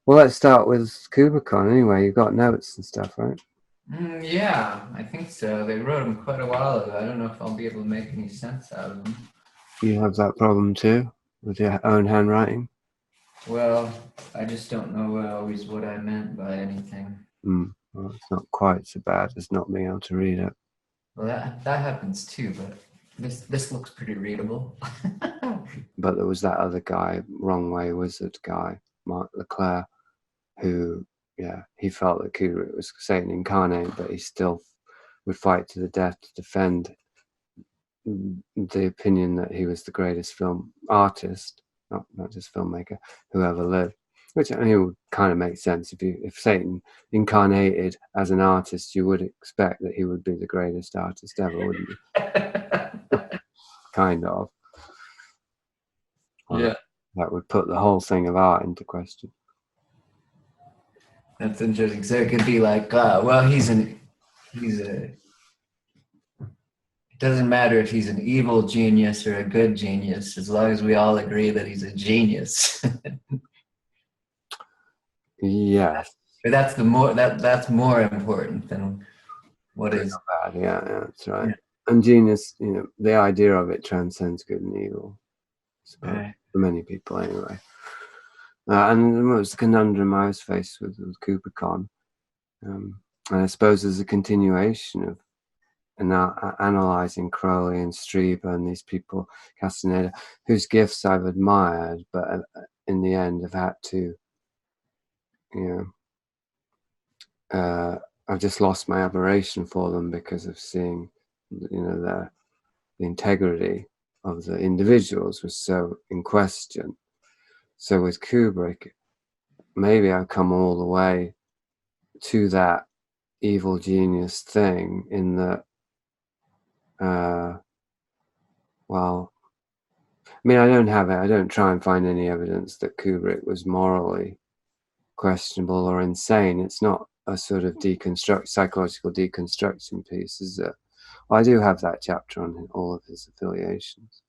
Well, let's start with Kubrickon anyway. You've got notes and stuff, right? Yeah, I think so. They wrote them quite a while ago. I don't know if I'll be able to make any sense out of them. You have that problem too with your own handwriting. Well, I just don't know always what I meant by anything. Well, it's not quite so bad as not being able to read it. Well, that happens too, but this looks pretty readable. But there was that other guy, wrong way wizard guy, Mark Leclerc, who, yeah, he felt that Kubrick was Satan incarnate, but he still would fight to the death to defend the opinion that he was the greatest film artist, not just filmmaker, who ever lived. Which I mean would kind of make sense. If Satan incarnated as an artist, you would expect that he would be the greatest artist ever, wouldn't you? Kind of. Well, Yeah, that would put the whole thing of art into question. that's interesting. So it could be like, well, he's a. It doesn't matter if he's an evil genius or a good genius, as long as we all agree that he's a genius. Yes. But that's more important than what is. Bad, yeah, that's right. Yeah. And genius, the idea of it transcends good and evil, I suppose, Right. for many people anyway. And it was the conundrum I was faced with Kubrickon. And I suppose there's a continuation of analysing Crowley and Strieber and these people, Castaneda, whose gifts I've admired, but in the end have had to, I've just lost my admiration for them because of seeing, the integrity of the individuals was so in question. So with Kubrick, maybe I've come all the way to that evil genius thing in that, well, I mean, I don't try and find any evidence that Kubrick was morally questionable or insane. It's not a sort of psychological deconstruction piece, is it? Well, I do have that chapter on all of his affiliations.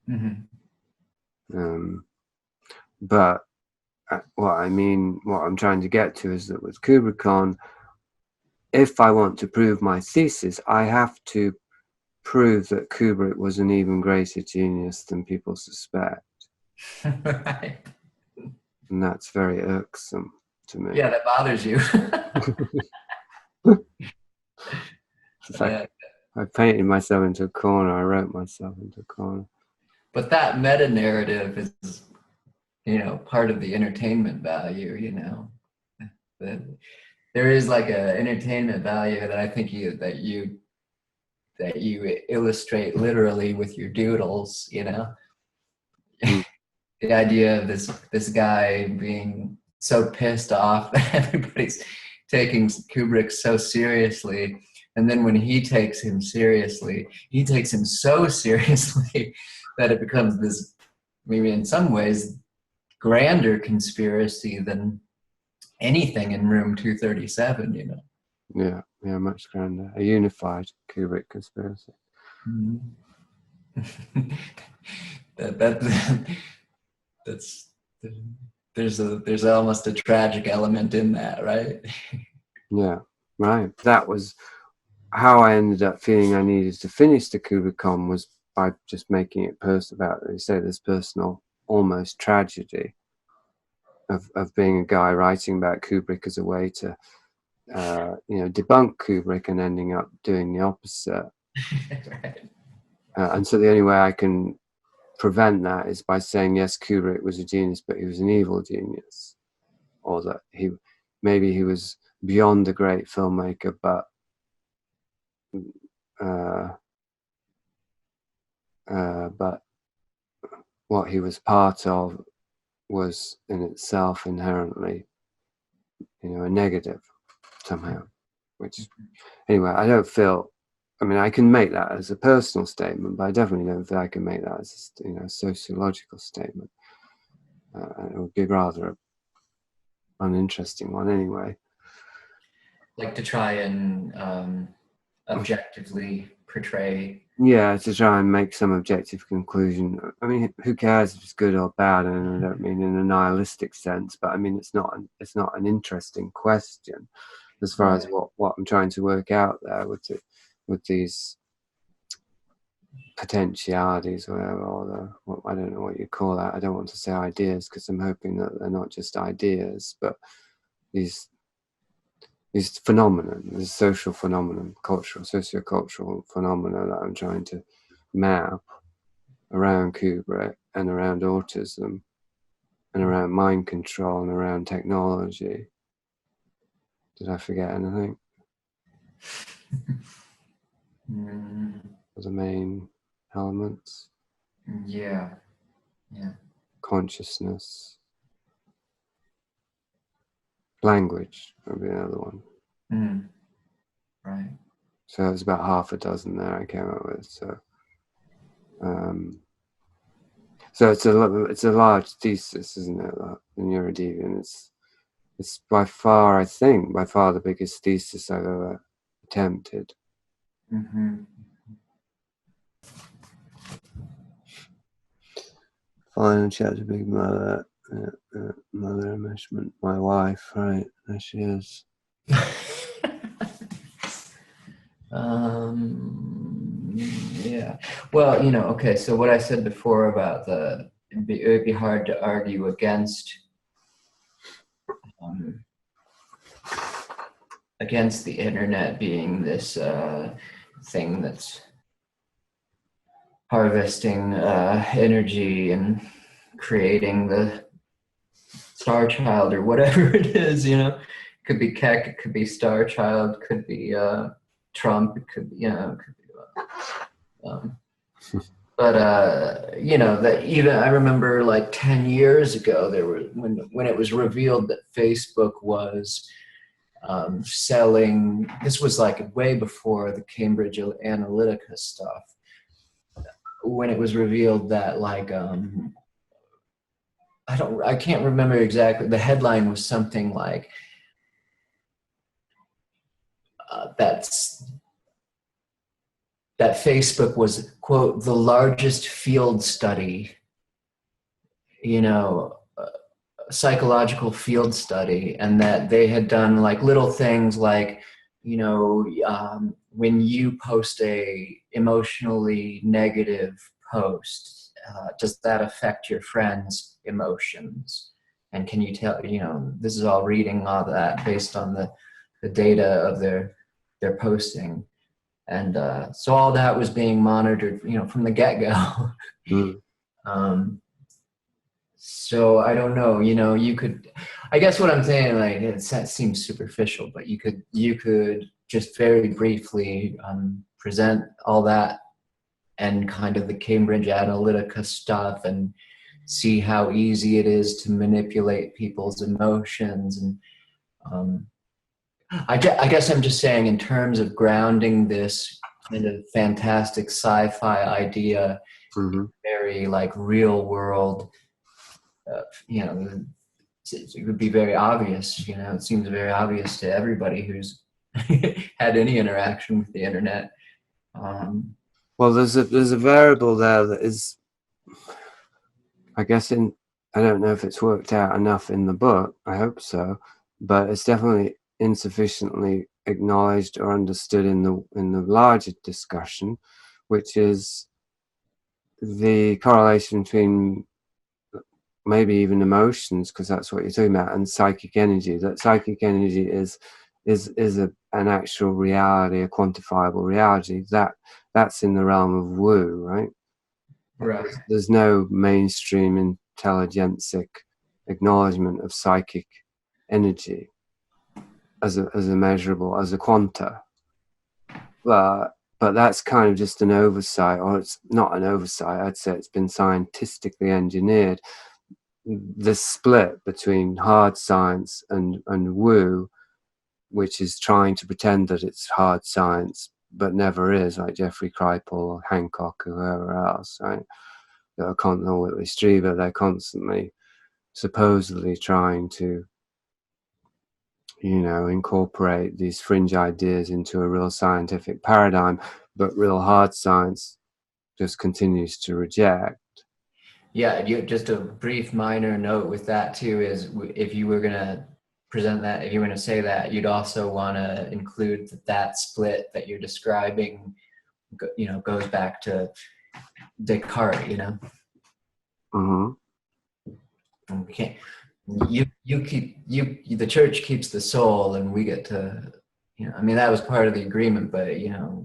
Mm-hmm. But what I'm trying to get to is that with Kubrickon, if I want to prove my thesis, I have to prove that Kubrick was an even greater genius than people suspect. Right. And that's very irksome to me. Yeah, that bothers you. It's like Yeah. I painted myself into a corner, I wrote myself into a corner. But that meta narrative is, part of the entertainment value, That there is like a entertainment value that I think you illustrate literally with your doodles. Mm. The idea of this guy being so pissed off that everybody's taking Kubrick so seriously, and then when he takes him seriously, he takes him so seriously that it becomes this, maybe in some ways, grander conspiracy than anything in room 237. Yeah, much grander. A unified Kubrick conspiracy. that that's there's almost a tragic element in that, right? Yeah, right. That was how I ended up feeling I needed to finish the Kubrickon was by just making it personal about, you say, this personal almost tragedy of being a guy writing about Kubrick as a way to, debunk Kubrick and ending up doing the opposite. Right. And so the only way I can prevent that is by saying, yes, Kubrick was a genius, but he was an evil genius. Or that maybe he was beyond a great filmmaker, but but what he was part of was in itself inherently, a negative somehow. Which, anyway, I can make that as a personal statement, but I definitely don't think I can make that as a sociological statement. It would be rather an uninteresting one anyway. Like to try and objectively portray Yeah, to try and make some objective conclusion. I mean, who cares if it's good or bad? And I don't mean in a nihilistic sense, but I mean it's not an interesting question as far as Right. what I'm trying to work out there with these potentialities or whatever, or I don't know what you call that. I don't want to say ideas because I'm hoping that they're not just ideas, but these phenomenon, this social phenomenon, cultural, socio-cultural phenomena that I'm trying to map around Kubrick and around autism and around mind control and around technology. Did I forget anything? The main elements? Yeah. Yeah. Consciousness. Language would be another one. Right. So it's about half a dozen there I came up with. So it's a large thesis, isn't it? The neurodeviant. It's by far the biggest thesis I've ever attempted. Final chapter, Big Mother, Mother Enmeshment, my wife, right? There she is. Yeah. Well, okay, so what I said before about it would be hard to argue against the internet being this thing that's harvesting energy and creating the Star Child or whatever it is, Could be Keck, it could be Star Child, could be Trump, it could be, but that even I remember like 10 years ago, there were when it was revealed that Facebook was selling. This was like way before the Cambridge Analytica stuff. When it was revealed that like I can't remember exactly. The headline was something like that Facebook was, quote, the largest field study, psychological field study, and that they had done like little things like, when you post a emotionally negative post, does that affect your friends' emotions? And can you tell, this is all reading all that based on the data of their posting. And so all that was being monitored, from the get-go. So I don't know, you could, I guess what I'm saying, like, that seems superficial, but you could just very briefly present all that and kind of the Cambridge Analytica stuff and see how easy it is to manipulate people's emotions. And I guess I'm just saying, in terms of grounding this kind of fantastic sci-fi idea, very like real world, it would be very obvious. It seems very obvious to everybody who's had any interaction with the internet. Well, there's a variable there that is, I guess, I don't know if it's worked out enough in the book. I hope so, but it's definitely insufficiently acknowledged or understood in the larger discussion, which is the correlation between maybe even emotions, because that's what you're talking about, and psychic energy. That psychic energy is an actual reality, a quantifiable reality. That's in the realm of woo, right? Right. There's no mainstream intelligentsic acknowledgement of psychic energy as a measurable, as a quanta. But that's kind of just an oversight, or it's not an oversight. I'd say it's been scientifically engineered. The split between hard science and woo, which is trying to pretend that it's hard science but never is, like Jeffrey Kripal or Hancock or whoever else, right? Or Whitley Strieber, they're constantly supposedly trying to, incorporate these fringe ideas into a real scientific paradigm, but real hard science just continues to reject. Yeah, just a brief minor note with that too is if you were going to present that, if you were going to say that, you'd also want to include that split that you're describing, goes back to Descartes, Mm-hmm. We can't, the church keeps the soul and we get to, that was part of the agreement, but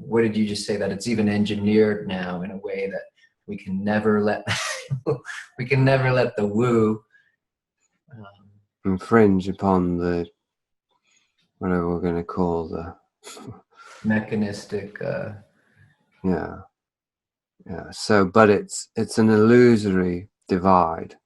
what did you just say, that it's even engineered now in a way that we can never let the woo infringe upon the, whatever we're going to call the mechanistic yeah. So, but it's an illusory divide.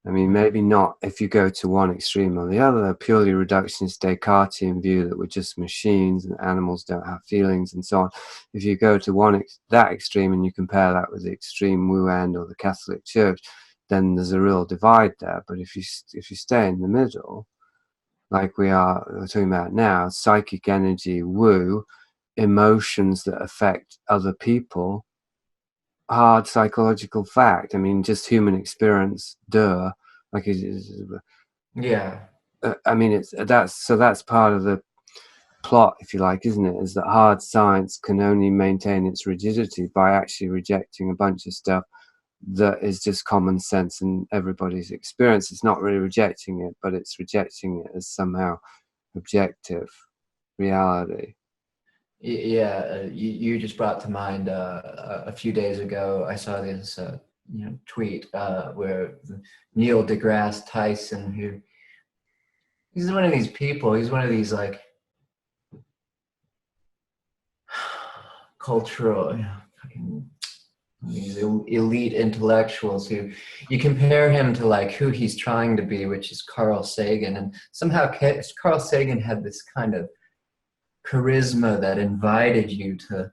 I mean, maybe not if you go to one extreme or the other, a purely reductionist Descartesian view that we're just machines and animals don't have feelings and so on. If you go to that extreme and you compare that with the extreme Wu end or the Catholic Church, then there's a real divide there. But if you stay in the middle, like we're talking about now, psychic energy, Wu, emotions that affect other people, hard psychological fact. I mean, just human experience, like it is. yeah. I mean, that's part of the plot, if you like, isn't it? Is that hard science can only maintain its rigidity by actually rejecting a bunch of stuff that is just common sense and everybody's experience. It's not really rejecting it, but it's rejecting it as somehow objective reality. Yeah, you just brought to mind a few days ago, I saw this tweet where Neil deGrasse Tyson, he's one of these people, he's one of these like cultural, these elite intellectuals who you compare him to like who he's trying to be, which is Carl Sagan, and somehow Carl Sagan had this kind of charisma that invited you to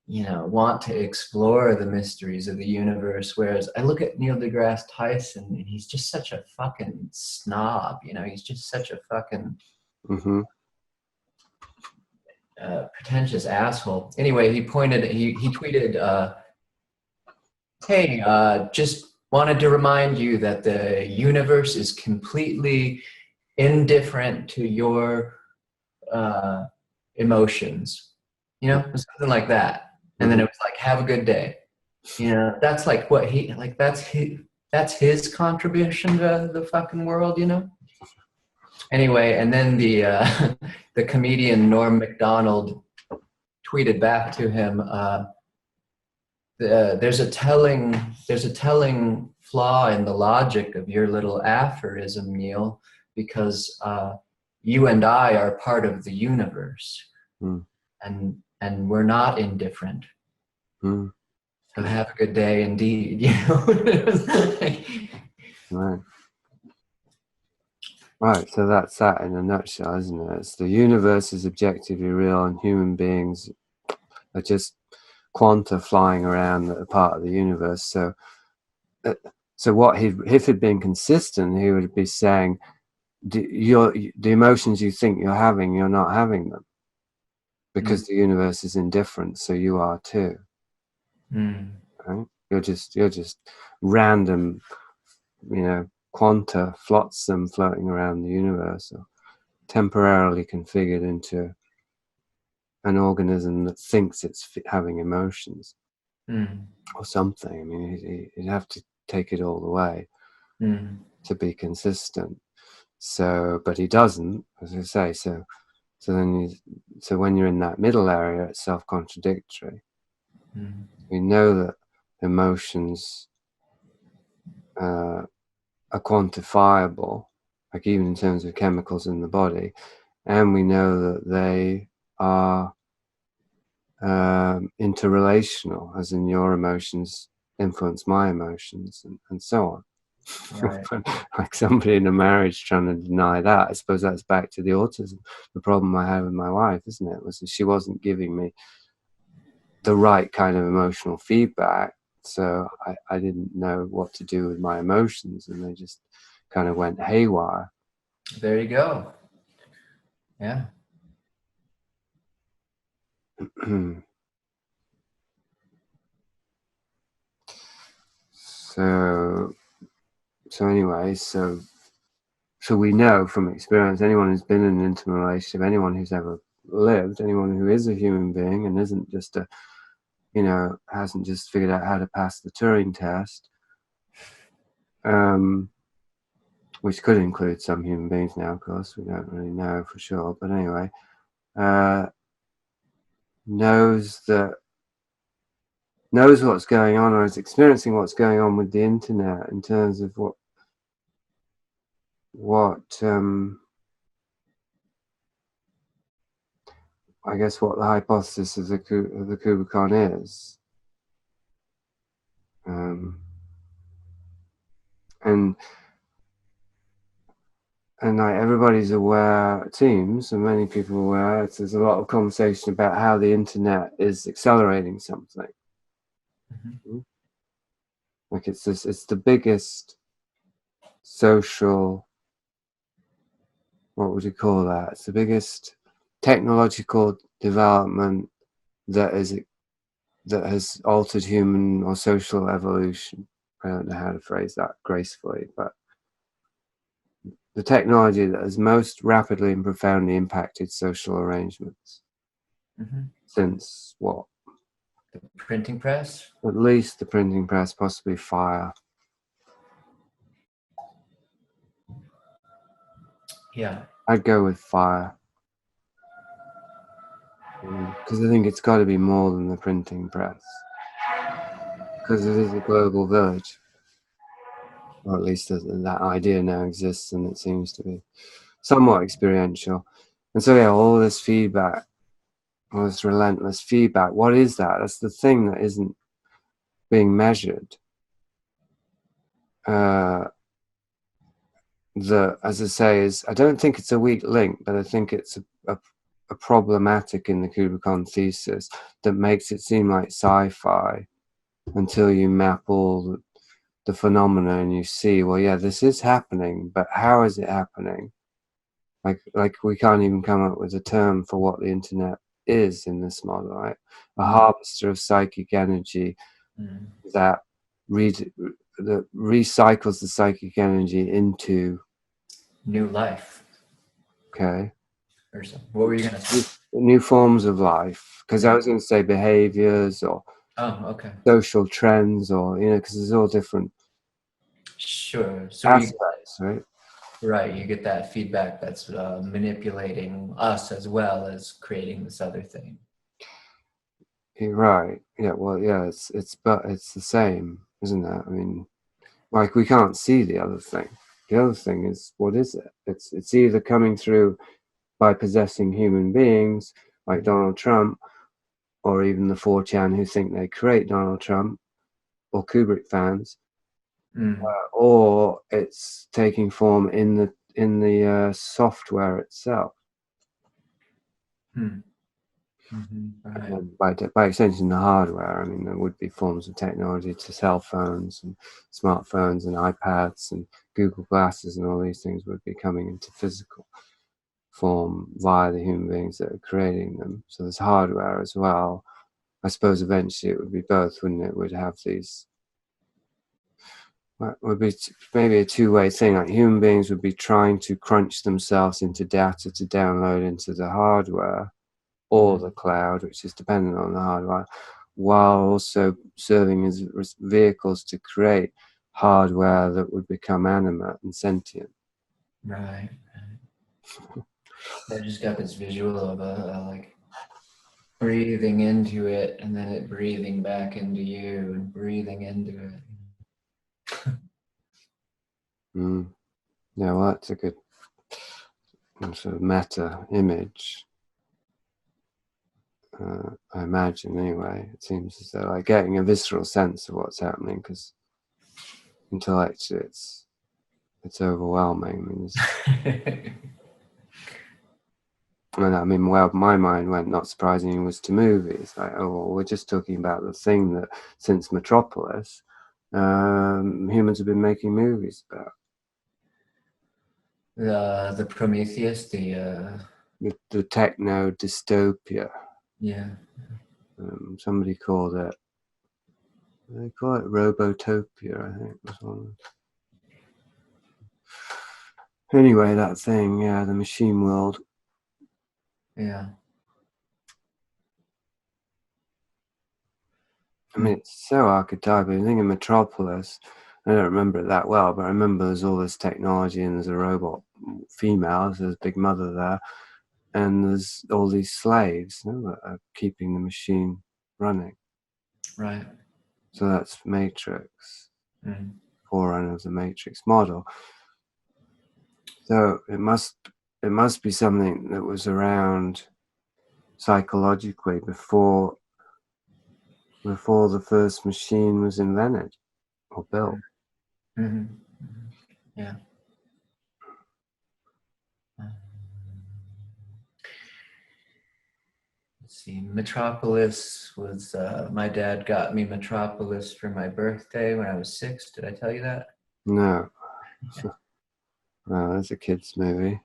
want to explore the mysteries of the universe, whereas I look at Neil deGrasse Tyson and he's just such a fucking snob, he's just such a fucking pretentious asshole. Anyway, he tweeted, hey, just wanted to remind you that the universe is completely indifferent to your emotions, something like that. And then it was like, have a good day. That's like what that's his contribution to the fucking world, Anyway, and then the the comedian Norm Macdonald tweeted back to him, there's a telling flaw in the logic of your little aphorism, Neil, because you and I are part of the universe. And we're not indifferent. So have a good day indeed. Right, so that's that in a nutshell, isn't it? It's the universe is objectively real and human beings are just quanta flying around that are part of the universe. So what if he'd been consistent, he would be saying, the emotions you think you're having, you're not having them. Because the universe is indifferent, so you are too. Right? You're just random, quanta flotsam floating around the universe, or temporarily configured into an organism that thinks it's having emotions or something. I mean, you'd have to take it all the way to be consistent. So, but he doesn't, as I say. So when you're in that middle area, it's self-contradictory. We know that emotions are quantifiable, like even in terms of chemicals in the body, and we know that they are interrelational, as in your emotions influence my emotions, and so on. Right. Like somebody in a marriage trying to deny that. I suppose that's back to the autism. The problem I had with my wife, isn't it, was that she wasn't giving me the right kind of emotional feedback. So I didn't know what to do with my emotions, and they just kind of went haywire. There you go. Yeah. So anyway, so we know from experience, anyone who's been in an intimate relationship, anyone who's ever lived, anyone who is a human being and isn't just a, hasn't just figured out how to pass the Turing test, which could include some human beings now, of course, we don't really know for sure, but anyway, knows what's going on, or is experiencing what's going on with the internet in terms of what I guess what the hypothesis of the Kubrickon is, and like everybody's aware, it seems, and many people are aware, there's a lot of conversation about how the internet is accelerating something. Mm-hmm. Like it's the biggest social, what would you call that? It's the biggest technological development that has altered human or social evolution. I don't know how to phrase that gracefully, but the technology that has most rapidly and profoundly impacted social arrangements since what? The printing press? At least the printing press, possibly fire. Yeah. I'd go with fire. Because I think it's got to be more than the printing press. Because it is a global village. Or at least that idea now exists, and it seems to be somewhat experiential. And so, yeah, all this feedback, all this relentless feedback, what is that? That's the thing that isn't being measured. As I say, I don't think it's a weak link, but I think it's a problematic in the Kubrickon thesis that makes it seem like sci-fi until you map all the phenomena and you see, well, yeah, this is happening, but how is it happening? Like we can't even come up with a term for what the internet is in this model, right? A harvester of psychic energy that recycles the psychic energy into new life. Okay. Or something. What were you going to say? New forms of life, because I was going to say behaviors or social trends, or because there's all different so aspects, right? Right, you get that feedback that's manipulating us as well as creating this other thing. You're right. Yeah. Well, yeah. It's the same, isn't it? I mean, like we can't see the other thing. The other thing is, what is it? It's either coming through by possessing human beings like Donald Trump, or even the 4chan who think they create Donald Trump, or Kubrick fans, or it's taking form in the software itself. Right. And by extension, the hardware. I mean, there would be forms of technology to cell phones and smartphones and iPads and Google Glasses, and all these things would be coming into physical form via the human beings that are creating them. So there's hardware as well. I suppose eventually it would be both, wouldn't it? Would have these. It would be maybe a two-way thing. Like human beings would be trying to crunch themselves into data to download into the hardware or the cloud, which is dependent on the hardware, while also serving as vehicles to create hardware that would become animate and sentient. Right. I just got this visual of like breathing into it and then it breathing back into you and breathing into it. Yeah, well, that's a good sort of meta image. I imagine, anyway. It seems as though like getting a visceral sense of what's happening, because intellectually it's overwhelming. I mean, well, my mind went, not surprisingly, was to movies. Like, oh, well, we're just talking about the thing that since Metropolis, humans have been making movies about. The Prometheus, the techno dystopia. Yeah. Somebody called it. They call it Robotopia, I think was one. Anyway, that thing, yeah, the machine world. Yeah. I mean, it's so archetypal. I think in Metropolis, I don't remember it that well, but I remember there's all this technology and there's a robot female, so there's Big Mother there, and there's all these slaves, you know, that are keeping the machine running. Right. So that's Matrix, Mm. forerunner of the Matrix model. So it must be something that was around psychologically before the first machine was invented or built. Mm-hmm. Mm-hmm. Yeah. Let's see. Metropolis was my dad got me Metropolis for my birthday when I was 6. Did I tell you that? No, well, that's a kid's movie.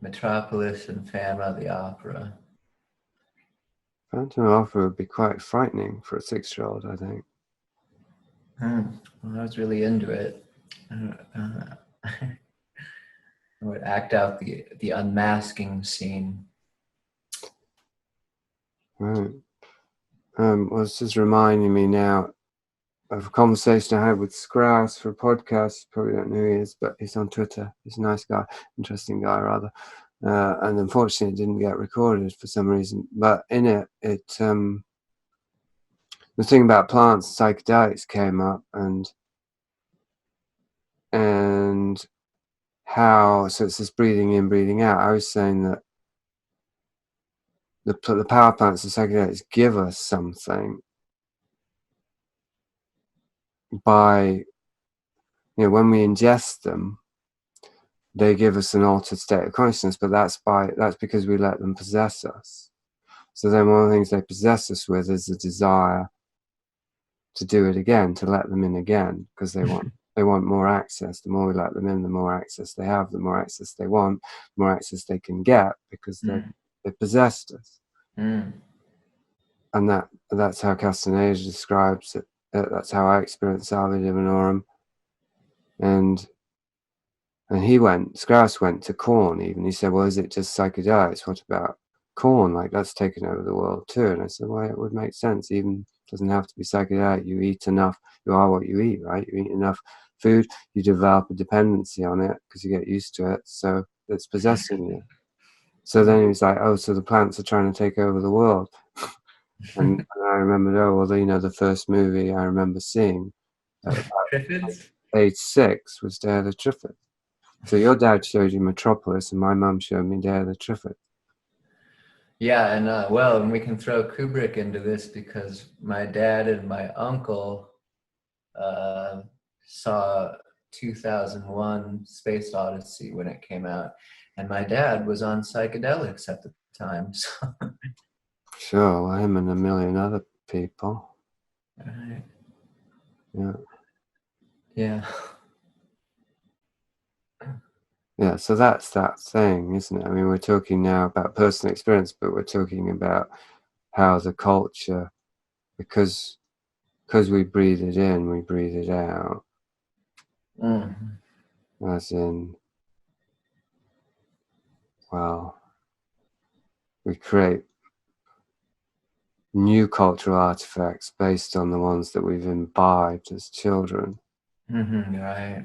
Metropolis and Phantom of the Opera. Phantom of the Opera would be quite frightening for a 6-year-old, I think. Well, I was really into it. I would act out the unmasking scene. Right. Well, it's just reminding me now of a conversation I had with Scrouse for a podcast. You probably don't know who he is, but he's on Twitter. He's a nice guy, interesting guy rather. And unfortunately, it didn't get recorded for some reason. But in it, the thing about plants, psychedelics came up, and how, so it's this breathing in, breathing out. I was saying that the power plants, the psychedelics, give us something by, when we ingest them, they give us an altered state of consciousness, but that's because we let them possess us. So then one of the things they possess us with is the desire to do it again, to let them in again, because they want more access. The more we let them in, the more access they have, the more access they want, the more access they can get, because they possessed us. And that's how Castaneda describes it. That's how I experienced Salve Divinorum. And Strauss went to corn even. He said, well, is it just psychedelics? What about corn? Like, that's taken over the world too. And I said, well, it would make sense. Even doesn't have to be psychedelic. You eat enough, you are what you eat, right? You eat enough food, you develop a dependency on it because you get used to it. So it's possessing you. So then he was like, oh, so the plants are trying to take over the world. and I remembered, oh, well, the first movie I remember seeing at about age 6 was Day of the Triffids. So your dad showed you Metropolis, and my mum showed me Day of the Triffids. Yeah, and we can throw Kubrick into this because my dad and my uncle saw 2001 Space Odyssey when it came out, and my dad was on psychedelics at the time. So. Sure, well, him and a million other people. Right. Yeah. Yeah. Yeah, so that's that thing, isn't it? I mean, we're talking now about personal experience, but we're talking about how the culture, because we breathe it in, we breathe it out. As in, well, we create new cultural artifacts based on the ones that we've imbibed as children. Right.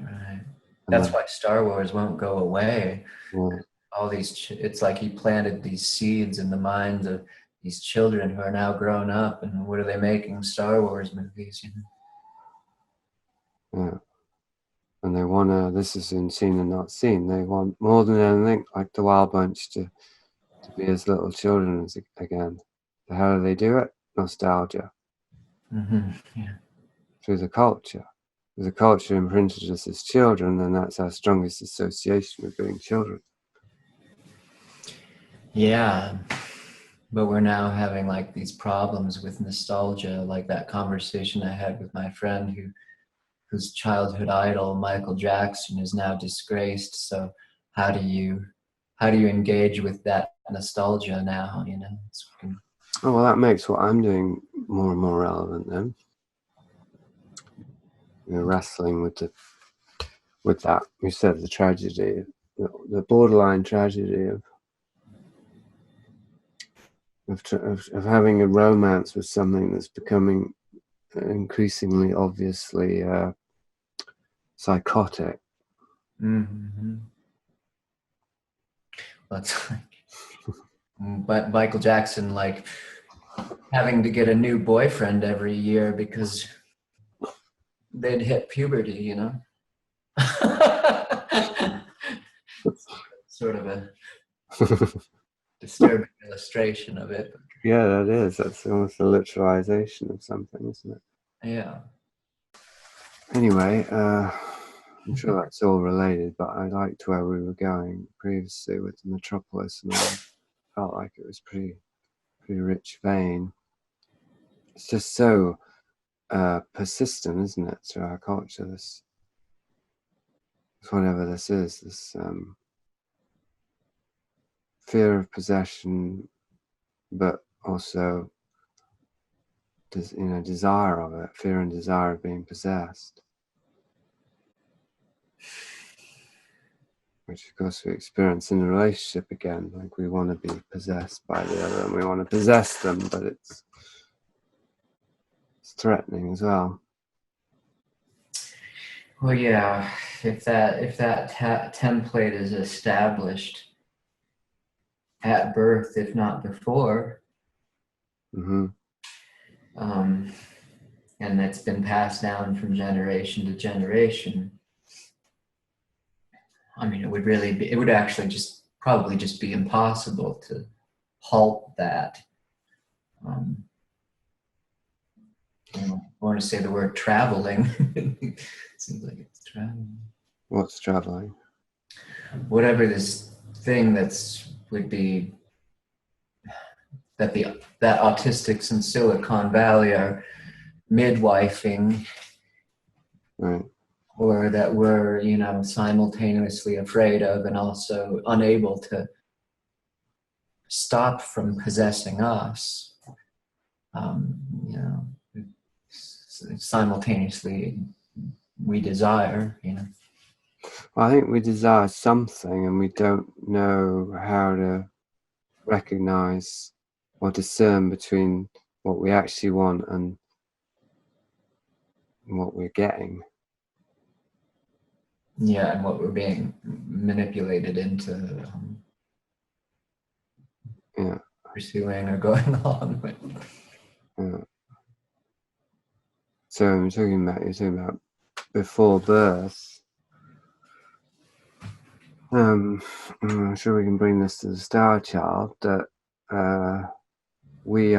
That's why Star Wars won't go away. Yeah. All these, it's like he planted these seeds in the minds of these children who are now grown up, and what are they making? Star Wars movies, Yeah. And they want to, this is in Seen and Not Seen, they want more than anything, like the Wild Bunch, to be as little children as again. So how do they do it? Nostalgia. Yeah. Through the culture. If the culture imprinted us as children, then that's our strongest association with being children. Yeah. But we're now having like these problems with nostalgia, like that conversation I had with my friend whose childhood idol, Michael Jackson, is now disgraced. So how do you how do you engage with that nostalgia now? Oh, well, that makes what I'm doing more and more relevant then. You're wrestling with that. You said the tragedy, the borderline tragedy of having a romance with something that's becoming increasingly obviously psychotic. Mm-hmm. That's like, but Michael Jackson, like having to get a new boyfriend every year because they'd hit puberty, Sort of a disturbing illustration of it. Yeah, that is. That's almost a literalization of something, isn't it? Yeah. Anyway, I'm sure that's all related, but I liked where we were going previously with the Metropolis, and I felt like it was pretty rich vein. It's just so persistent, isn't it, through our culture? This whatever this is, this fear of possession, but also desire of it, fear and desire of being possessed, which of course we experience in a relationship again. Like we want to be possessed by the other, and we want to possess them, but it's threatening as well. Well, yeah. If that template is established at birth, if not before, Mm-hmm. And that's been passed down from generation to generation, I mean, it would actually probably just be impossible to halt that. I want to say the word traveling. It seems like it's traveling. What's traveling? Whatever this thing would be that autistics in Silicon Valley are midwifing, Right. or that we're simultaneously afraid of and also unable to stop from possessing us. Simultaneously we desire. Well, I think we desire something, and we don't know how to recognize or discern between what we actually want and what we're getting. Yeah, and what we're being manipulated into pursuing or going along with. Yeah. So you're talking about before birth. I'm sure we can bring this to the Star Child, that we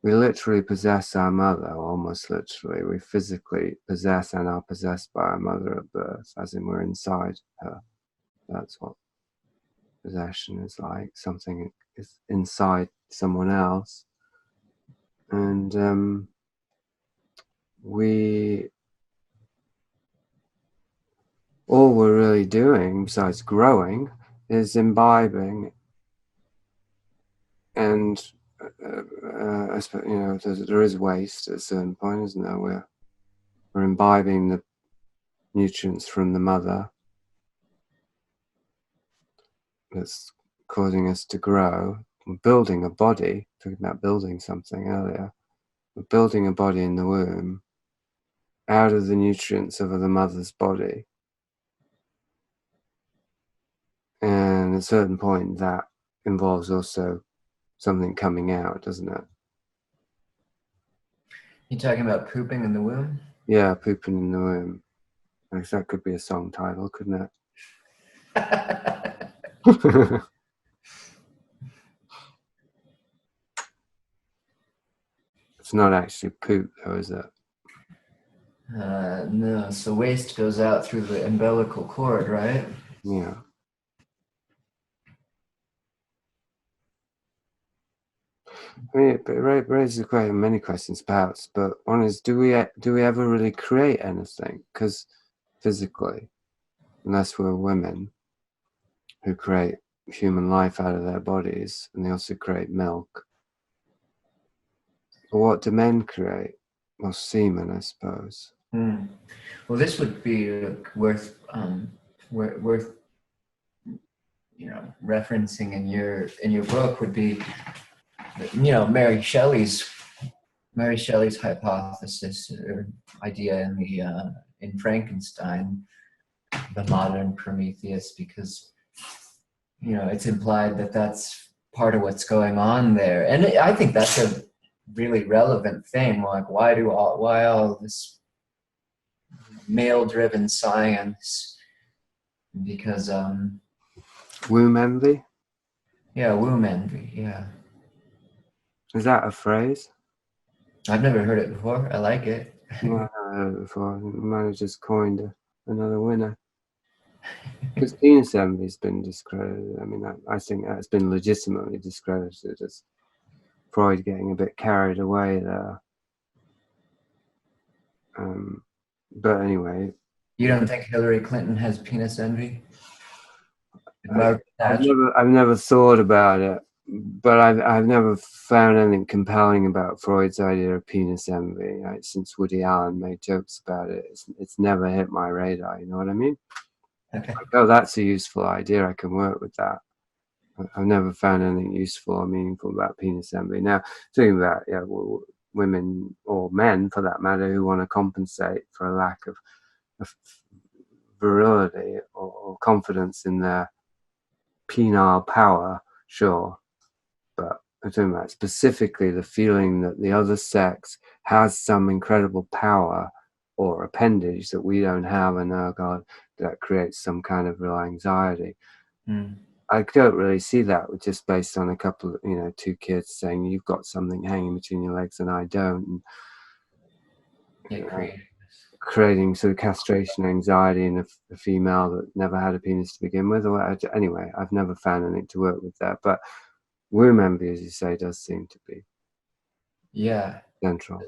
literally possess our mother, almost literally. We physically possess and are possessed by our mother at birth, as in we're inside her. That's what possession is like. Something is inside someone else. And all we're really doing, besides growing, is imbibing. And there is waste at a certain point, isn't there? We're imbibing the nutrients from the mother that's causing us to grow. We're building a body, talking about building something earlier. We're building a body in the womb out of the nutrients of the mother's body. And at a certain point, that involves also something coming out, doesn't it? You talking about pooping in the womb? Yeah, pooping in the womb. That could be a song title, couldn't it? It's not actually poop, though, is it? No. So waste goes out through the umbilical cord, right? Yeah. I mean, it raises quite many questions, perhaps. But one is, do we ever really create anything? Because physically, unless we're women, who create human life out of their bodies, and they also create milk. But what do men create? Well, semen, I suppose. Hmm. Well, this would be worth referencing in your book would be Mary Shelley's hypothesis or idea in Frankenstein, the modern Prometheus, because it's implied that that's part of what's going on there, and I think that's a really relevant thing. Like, why all this male-driven science? Because Womb envy? yeah, womb envy. Yeah, Is that a phrase? I've never heard it before. I like it. Well, I've never heard it before. We might have just coined another winner. Because penis envy has been discredited. I mean, I think that's been legitimately discredited as Freud getting a bit carried away there. But anyway, You don't think Hillary Clinton has penis envy? I've never thought about it, but I've never found anything compelling about Freud's idea of penis envy. Since Woody Allen made jokes about it, it's never hit my radar. You know what I mean? Okay. Like, oh, that's a useful idea. I can work with that. I've never found anything useful or meaningful about penis envy. Now, talking about women or men, for that matter, who want to compensate for a lack of virility or confidence in their penile power, sure. But I'm talking about specifically the feeling that the other sex has some incredible power or appendage that we don't have, and oh God, that creates some kind of real anxiety. I don't really see that with just based on a couple of, two kids saying you've got something hanging between your legs and I don't. And, creating sort of castration anxiety in a female that never had a penis to begin with. Anyway, I've never found anything to work with that. But womb envy, as you say, does seem to be central.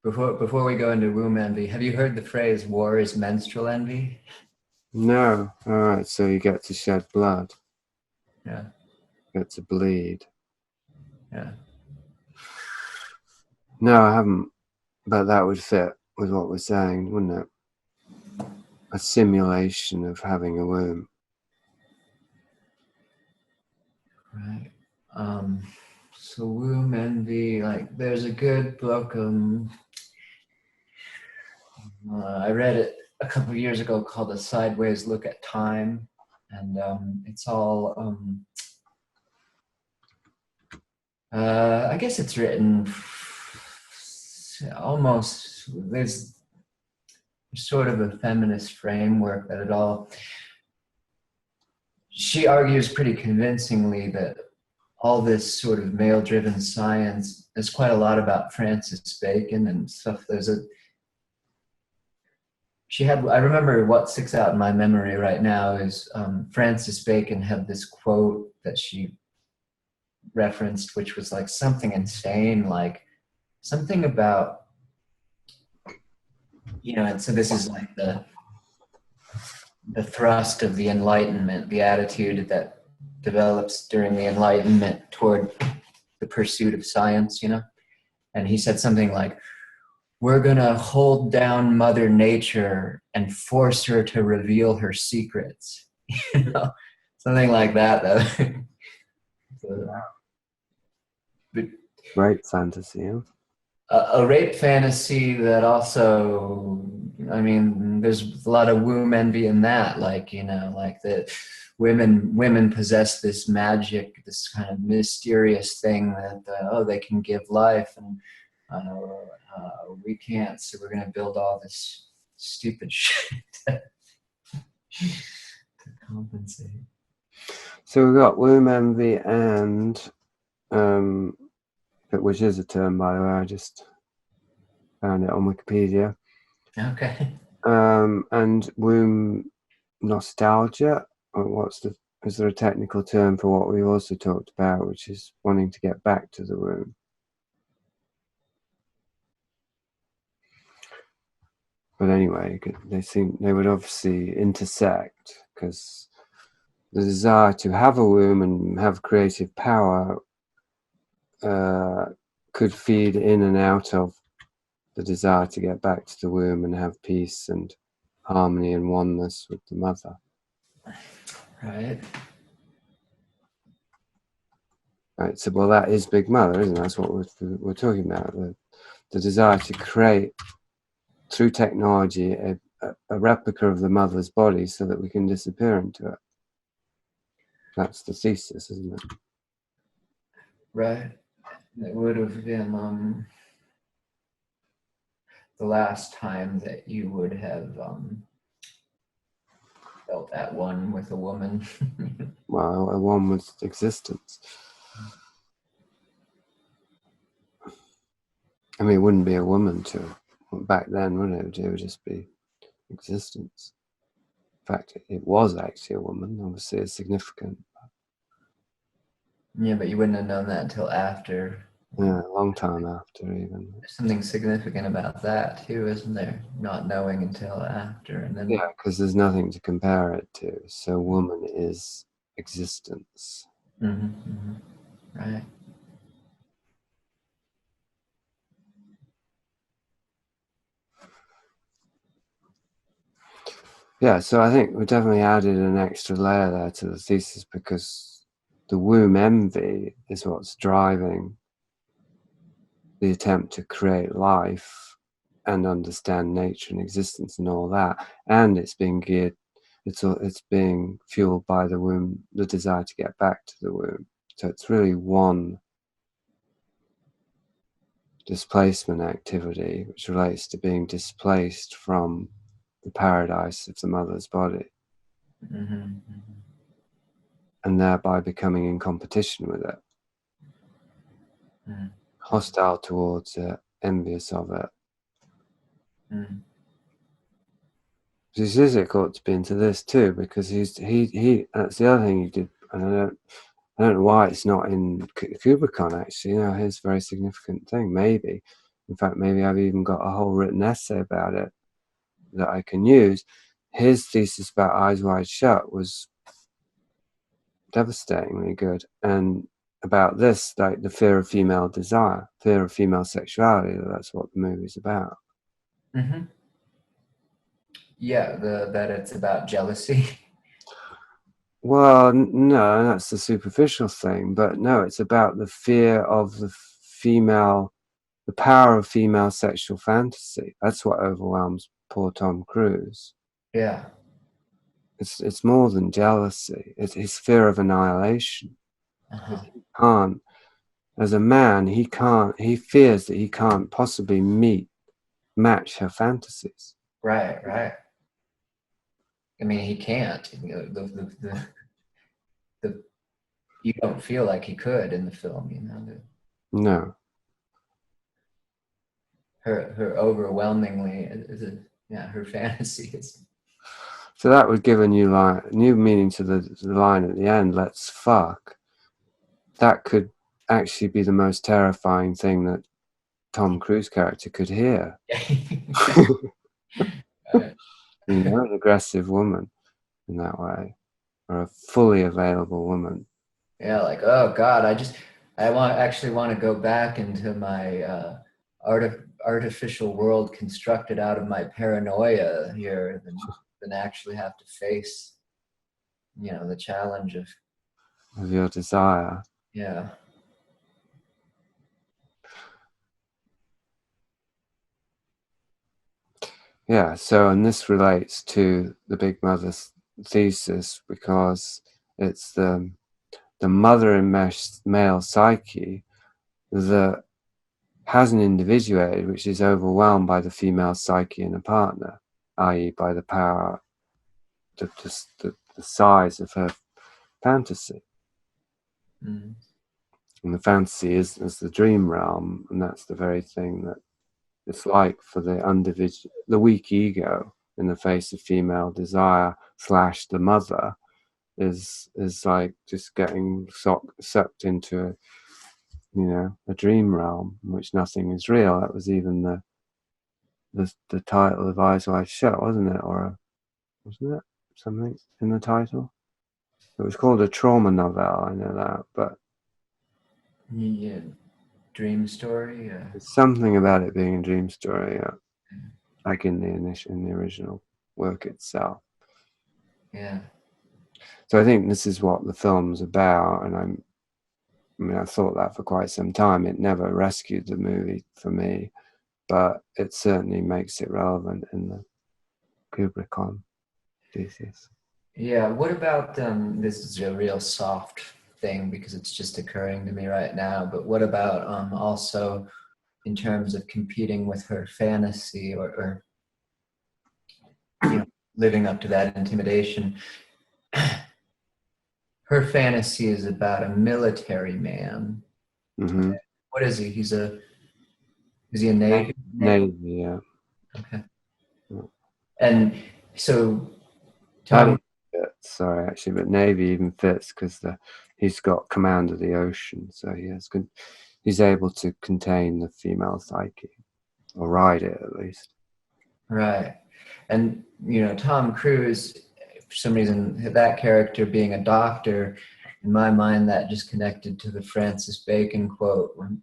Before we go into womb envy, have you heard the phrase "war is menstrual envy"? No. All right. So you get to shed blood. Yeah. You get to bleed. Yeah. No, I haven't. But that would fit with what we're saying, wouldn't it? A simulation of having a womb. Right. So womb envy, like there's a good book. I read it a couple of years ago called "A Sideways Look at Time," and it's all. I guess it's written almost. There's sort of a feminist framework that it all. She argues pretty convincingly that all this sort of male-driven science is quite a lot about Francis Bacon and stuff. I remember what sticks out in my memory right now is Francis Bacon had this quote that she referenced, which was like something insane, like something about, and so this is like the thrust of the Enlightenment, the attitude that develops during the Enlightenment toward the pursuit of science, And he said something like, "We're going to hold down Mother Nature and force her to reveal her secrets." Something like that, though. Great fantasy, huh? A rape fantasy that also, there's a lot of womb envy in that, like that women possess this magic, this kind of mysterious thing that they can give life, and we can't, so we're gonna build all this stupid shit to compensate. So we've got womb envy and which is a term, by the way. I just found it on Wikipedia. Okay. And womb nostalgia, or is there a technical term for what we also talked about, which is wanting to get back to the womb? But anyway, they would obviously intersect, because the desire to have a womb and have creative power could feed in and out of the desire to get back to the womb and have peace and harmony and oneness with the mother. Right. Right. So, well, that is Big Mother, isn't it? That's what we're talking about. The desire to create through technology a replica of the mother's body so that we can disappear into it. That's the thesis, isn't it? Right. It would have been the last time that you would have felt at one with a woman. Well, a one with existence. I mean, it wouldn't be a woman to back then, would it? It would just be existence. In fact, it was actually a woman. Obviously, it's significant. Yeah, but you wouldn't have known that until after. Yeah, a long time after, even. There's something significant about that too, isn't there? Not knowing until after, and then Yeah, because there's nothing to compare it to. So, woman is existence. Right. Yeah, so I think we definitely added an extra layer there to the thesis because the womb envy is what's driving the attempt to create life and understand nature and existence and all that, and it's being geared. It's being fueled by the womb, the desire to get back to the womb. So it's really one displacement activity which relates to being displaced from the paradise of the mother's body, and thereby becoming in competition with it, hostile towards it, envious of it. Zizek ought to be into this too, because he that's the other thing he did, and I don't know why it's not in Kubrickon actually. You know, his very significant thing. Maybe, in fact, maybe I've even got a whole written essay about it that I can use. His thesis about Eyes Wide Shut was devastatingly good, and about this, like the fear of female desire, fear of female sexuality. That's what the movie's about. Yeah, that it's about jealousy. Well, no, that's the superficial thing, but no, it's about the fear of the female, the power of female sexual fantasy. That's what overwhelms poor Tom Cruise. Yeah. It's more than jealousy. It's his fear of annihilation. He can't, as a man, he fears that he can't possibly match her fantasies. Right. I mean, he can't. You don't feel like he could in the film, you know. No. Her overwhelmingly her fantasy is. So that would give a new meaning to the line at the end. Let's fuck. That could actually be the most terrifying thing that Tom Cruise character could hear. You know, an aggressive woman in that way, or a fully available woman. Yeah, like, oh God, actually want to go back into my artificial world constructed out of my paranoia here than actually have to face, the challenge of Your desire. Yeah. Yeah, so, and this relates to the Big Mother thesis because it's the mother enmeshed male psyche that hasn't individuated, which is overwhelmed by the female psyche in a partner, i.e. by the power, the size of her fantasy. Mm. And the fantasy is the dream realm, and that's the very thing that it's like for the weak ego in the face of female desire / the mother is like just getting sucked into a dream realm in which nothing is real. That was even the title of Eyes Wide Shut, wasn't it? Wasn't it something in the title? It was called a trauma novel, I know that, but Yeah, dream story. there's something about it being a dream story, like in the original work itself. Yeah. So I think this is what the film's about, and I mean, I thought that for quite some time. It never rescued the movie for me, but it certainly makes it relevant in the Kubrickon thesis. Yeah. What about this is a real soft thing because it's just occurring to me right now, but what about also in terms of competing with her fantasy or you know, living up to that intimidation? Her fantasy is about a military man. Mm-hmm. What is he? Is he a Navy? Navy, yeah. Okay. Yeah. And so That Tom, even fits, sorry, actually, but Navy even fits because he's got command of the ocean, so he's able to contain the female psyche, or ride it at least. right. And Tom Cruise, for some reason, that character being a doctor, in my mind, that just connected to the Francis Bacon quote when,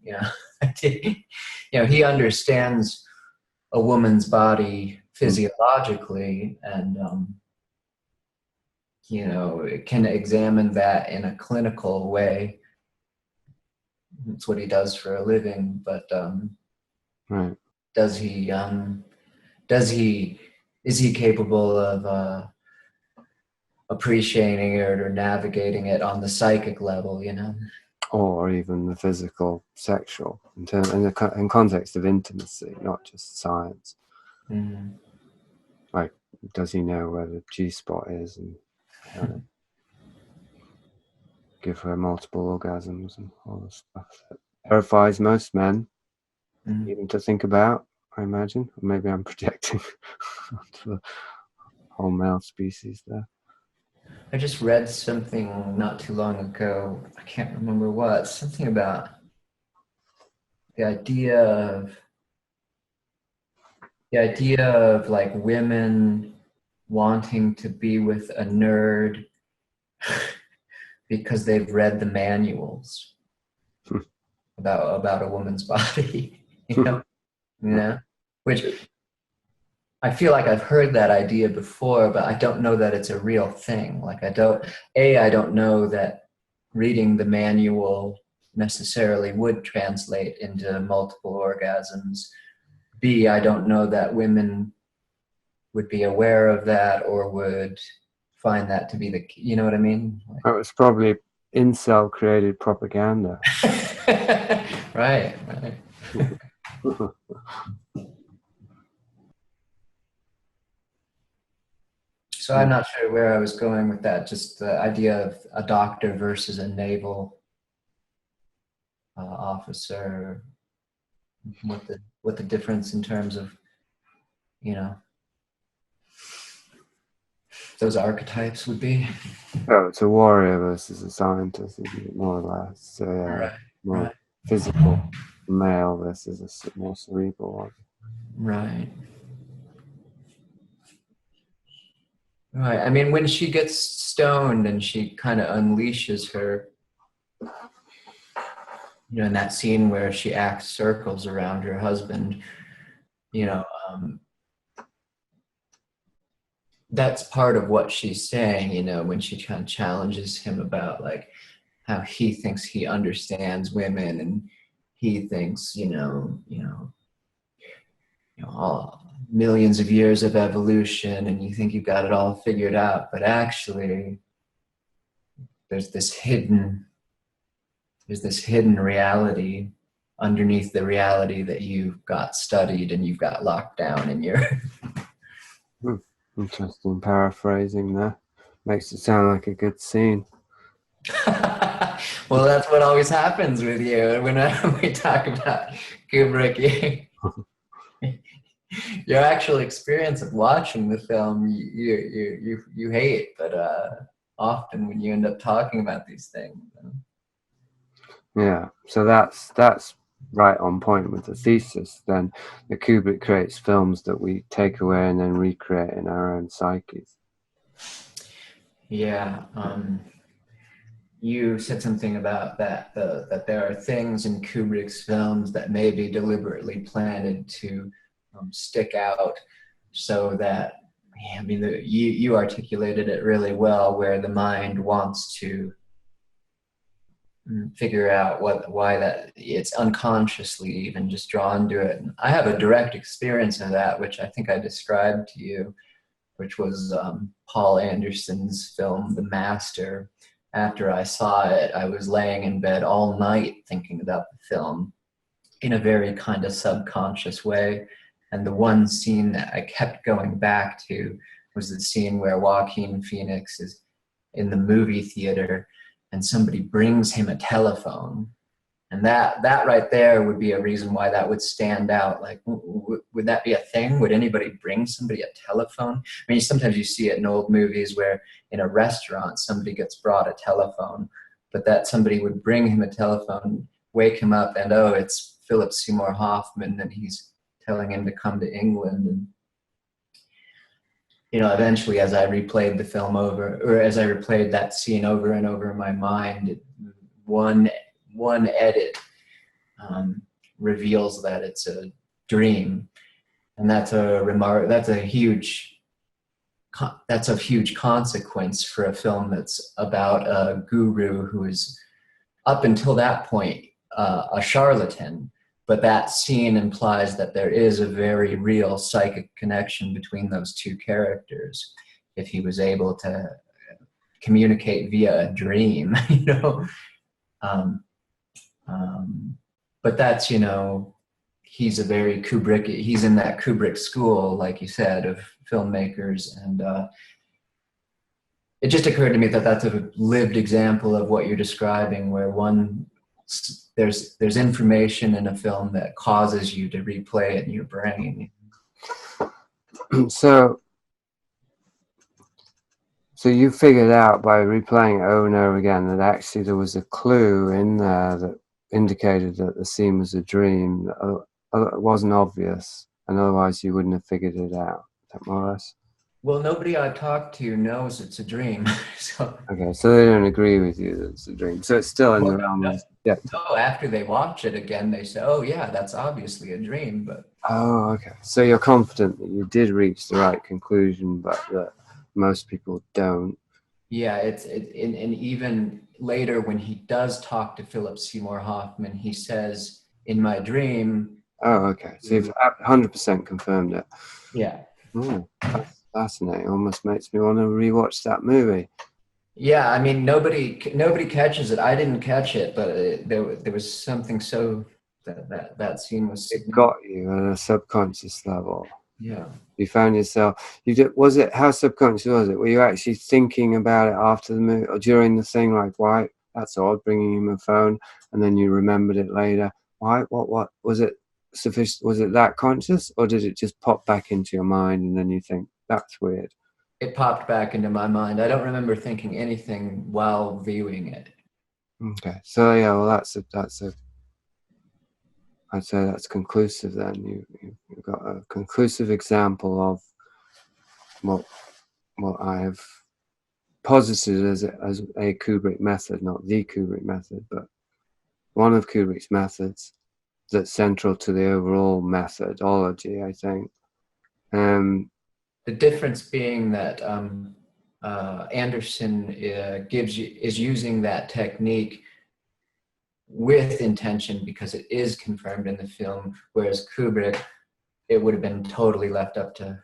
he understands a woman's body physiologically and can examine that in a clinical way. It's what he does for a living, but Right. does he is he capable of appreciating it or navigating it on the psychic level, Or even the physical, sexual, in context of intimacy, not just science. Mm. Like, does he know where the G spot is and how to give her multiple orgasms and all the stuff that terrifies most men, even to think about, I imagine. Or maybe I'm projecting onto the whole male species there. I just read something not too long ago. I can't remember what. Something about the idea of like women wanting to be with a nerd because they've read the manuals about a woman's body, which I feel like I've heard that idea before, but I don't know that it's a real thing. Like I don't know that reading the manual necessarily would translate into multiple orgasms. B, I don't know that women would be aware of that or would find that to be you know what I mean? That was probably incel created propaganda. Right. So I'm not sure where I was going with that. Just the idea of a doctor versus a naval officer. What the difference in terms of those archetypes would be. Oh, it's a warrior versus a scientist, isn't it, more or less? So yeah, more physical male versus a more cerebral one. Right. Right. I mean, when she gets stoned and she kind of unleashes her, in that scene where she acts circles around her husband, that's part of what she's saying, when she kind of challenges him about like how he thinks he understands women and he thinks, all millions of years of evolution and you think you've got it all figured out, but actually there's this hidden reality underneath the reality that you've got studied and you've got locked down in your Interesting paraphrasing there. Makes it sound like a good scene. Well, that's what always happens with you when we talk about Kubrick. Your actual experience of watching the film, you hate, but often when you end up talking about these things. Yeah, so that's right on point with the thesis. Then the Kubrick creates films that we take away and then recreate in our own psyches. Yeah. You said something about that there are things in Kubrick's films that may be deliberately planted to stick out, so that, yeah, I mean, you articulated it really well, where the mind wants to figure out why that it's unconsciously even just drawn to it. And I have a direct experience of that, which I think I described to you, which was Paul Anderson's film The Master. After I saw it, I was laying in bed all night thinking about the film in a very kind of subconscious way. And the one scene that I kept going back to was the scene where Joaquin Phoenix is in the movie theater and somebody brings him a telephone. And that right there would be a reason why that would stand out. Like, would that be a thing? Would anybody bring somebody a telephone? I mean, sometimes you see it in old movies where in a restaurant somebody gets brought a telephone, but that somebody would bring him a telephone, wake him up, and oh, it's Philip Seymour Hoffman, and he's telling him to come to England. And eventually, as I replayed the film over, or as I replayed that scene over and over in my mind, one edit reveals that it's a dream, and that's a huge consequence for a film that's about a guru who is, up until that point, a charlatan. But that scene implies that there is a very real psychic connection between those two characters, if he was able to communicate via a dream. But that's, he's a very Kubrick, he's in that Kubrick school, like you said, of filmmakers. And it just occurred to me that that's a lived example of what you're describing, where there's information in a film that causes you to replay it in your brain. So you figured out by replaying it over and over again that actually there was a clue in there that indicated that the scene was a dream. It wasn't obvious, and otherwise you wouldn't have figured it out. Is that more or less? Well, nobody I've talked to knows it's a dream. So. Okay, so they don't agree with you that it's a dream. So it's still in the realm of... Yeah. No, after they watch it again, they say, "Oh yeah, that's obviously a dream." But oh, okay. So you're confident that you did reach the right conclusion, but that most people don't. Yeah, and even later when he does talk to Philip Seymour Hoffman, he says, "In my dream." Oh, okay. So you've 100% confirmed it. Yeah. Oh, that's fascinating. Almost makes me want to rewatch that movie. Yeah, I mean, nobody catches it. I didn't catch it, but there was something so that scene was. It got you at a subconscious level. Yeah. You found yourself. Was it, how subconscious was it? Were you actually thinking about it after the movie or during the thing? Like, why? That's odd, bringing him a phone, and then you remembered it later. Why? What? Was it sufficient? Was it that conscious, or did it just pop back into your mind, and then you think that's weird? It popped back into my mind. I don't remember thinking anything while viewing it. Okay, so yeah, well, I'd say that's conclusive. Then you've got a conclusive example of what I have posited as a Kubrick method, not the Kubrick method, but one of Kubrick's methods that's central to the overall methodology, I think. The difference being that Anderson is using that technique with intention because it is confirmed in the film, whereas Kubrick, it would have been totally left up to.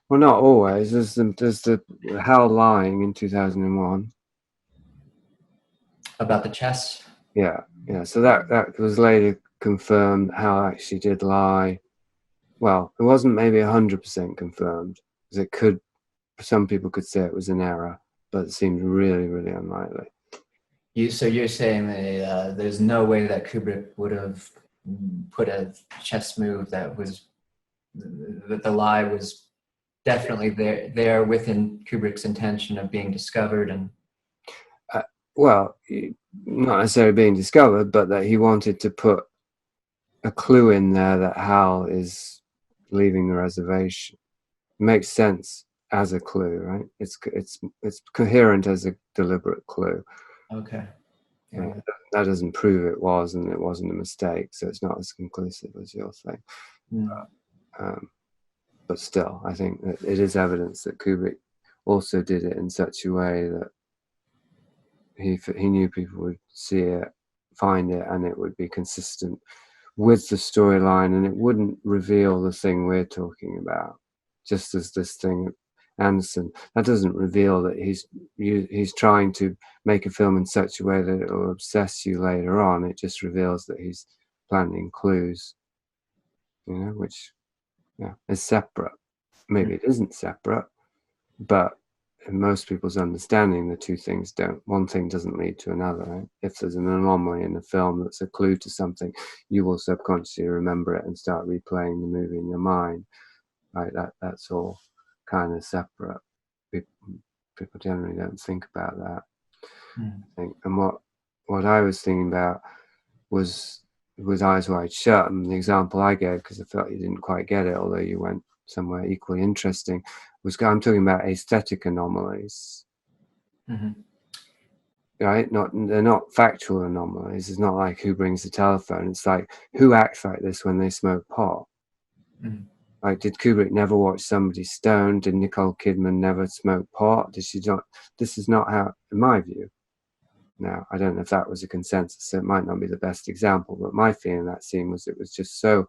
Well, not always. There's the Hal lying in 2001 about the chess. Yeah. So that was later confirmed. Hal actually did lie. Well, it wasn't maybe 100% confirmed, because it could. Some people could say it was an error, but it seems really, really unlikely. So you're saying that there's no way that Kubrick would have put a chess move that the lie was definitely there within Kubrick's intention of being discovered, and well, not necessarily being discovered, but that he wanted to put a clue in there that Hal is leaving the reservation. It makes sense as a clue, right? It's coherent as a deliberate clue. Okay. Yeah. That doesn't prove it was, and it wasn't a mistake, so it's not as conclusive as your thing. Mm. But still, I think that it is evidence that Kubrick also did it in such a way that he knew people would see it, find it, and it would be consistent with the storyline, and it wouldn't reveal the thing we're talking about. Just as this thing, Anderson, that doesn't reveal that he's trying to make a film in such a way that it will obsess you later on. It just reveals that he's planting clues, which is separate. Maybe it isn't separate, but in most people's understanding, the two things one thing doesn't lead to another. Right? If there's an anomaly in the film that's a clue to something, you will subconsciously remember it and start replaying the movie in your mind. Right? That's all kind of separate. People generally don't think about that. And what I was thinking about was Eyes Wide Shut, and the example I gave, because I felt you didn't quite get it, although you went somewhere equally interesting, I'm talking about aesthetic anomalies. Right? They're not factual anomalies. It's not like who brings the telephone. It's like who acts like this when they smoke pot. Like, did Kubrick never watch somebody stoned? Did Nicole Kidman never smoke pot? Did she not? This is not how, in my view. Now, I don't know if that was a consensus, so it might not be the best example, but my feeling in that scene was it was just so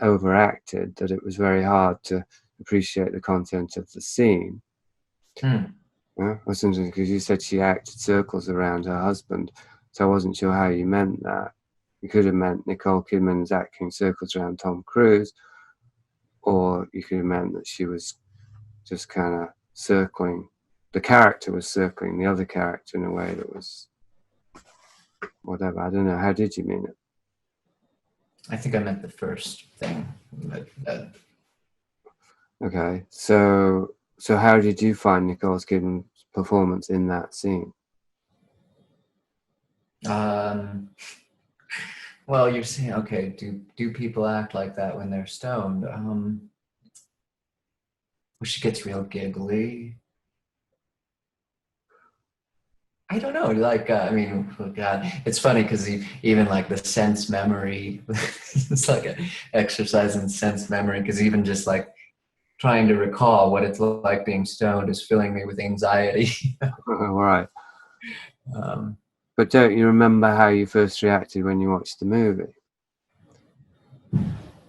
overacted that it was very hard to appreciate the content of the scene. Yeah, it was interesting because you said she acted circles around her husband, so I wasn't sure how you meant that. You could have meant Nicole Kidman is acting circles around Tom Cruise, or you could have meant that she was just kind of circling. The character was circling the other character in a way that was whatever. I don't know. How did you mean it? I think I meant the first thing. Okay, so how did you find Nicole Kidman's performance in that scene? Well, you're saying, okay, do people act like that when they're stoned? She gets real giggly. I don't know. Like, I mean, oh God, it's funny because even like the sense memory, it's like an exercise in sense memory. Because even just like trying to recall what it's like being stoned is filling me with anxiety. All right. But don't you remember how you first reacted when you watched the movie?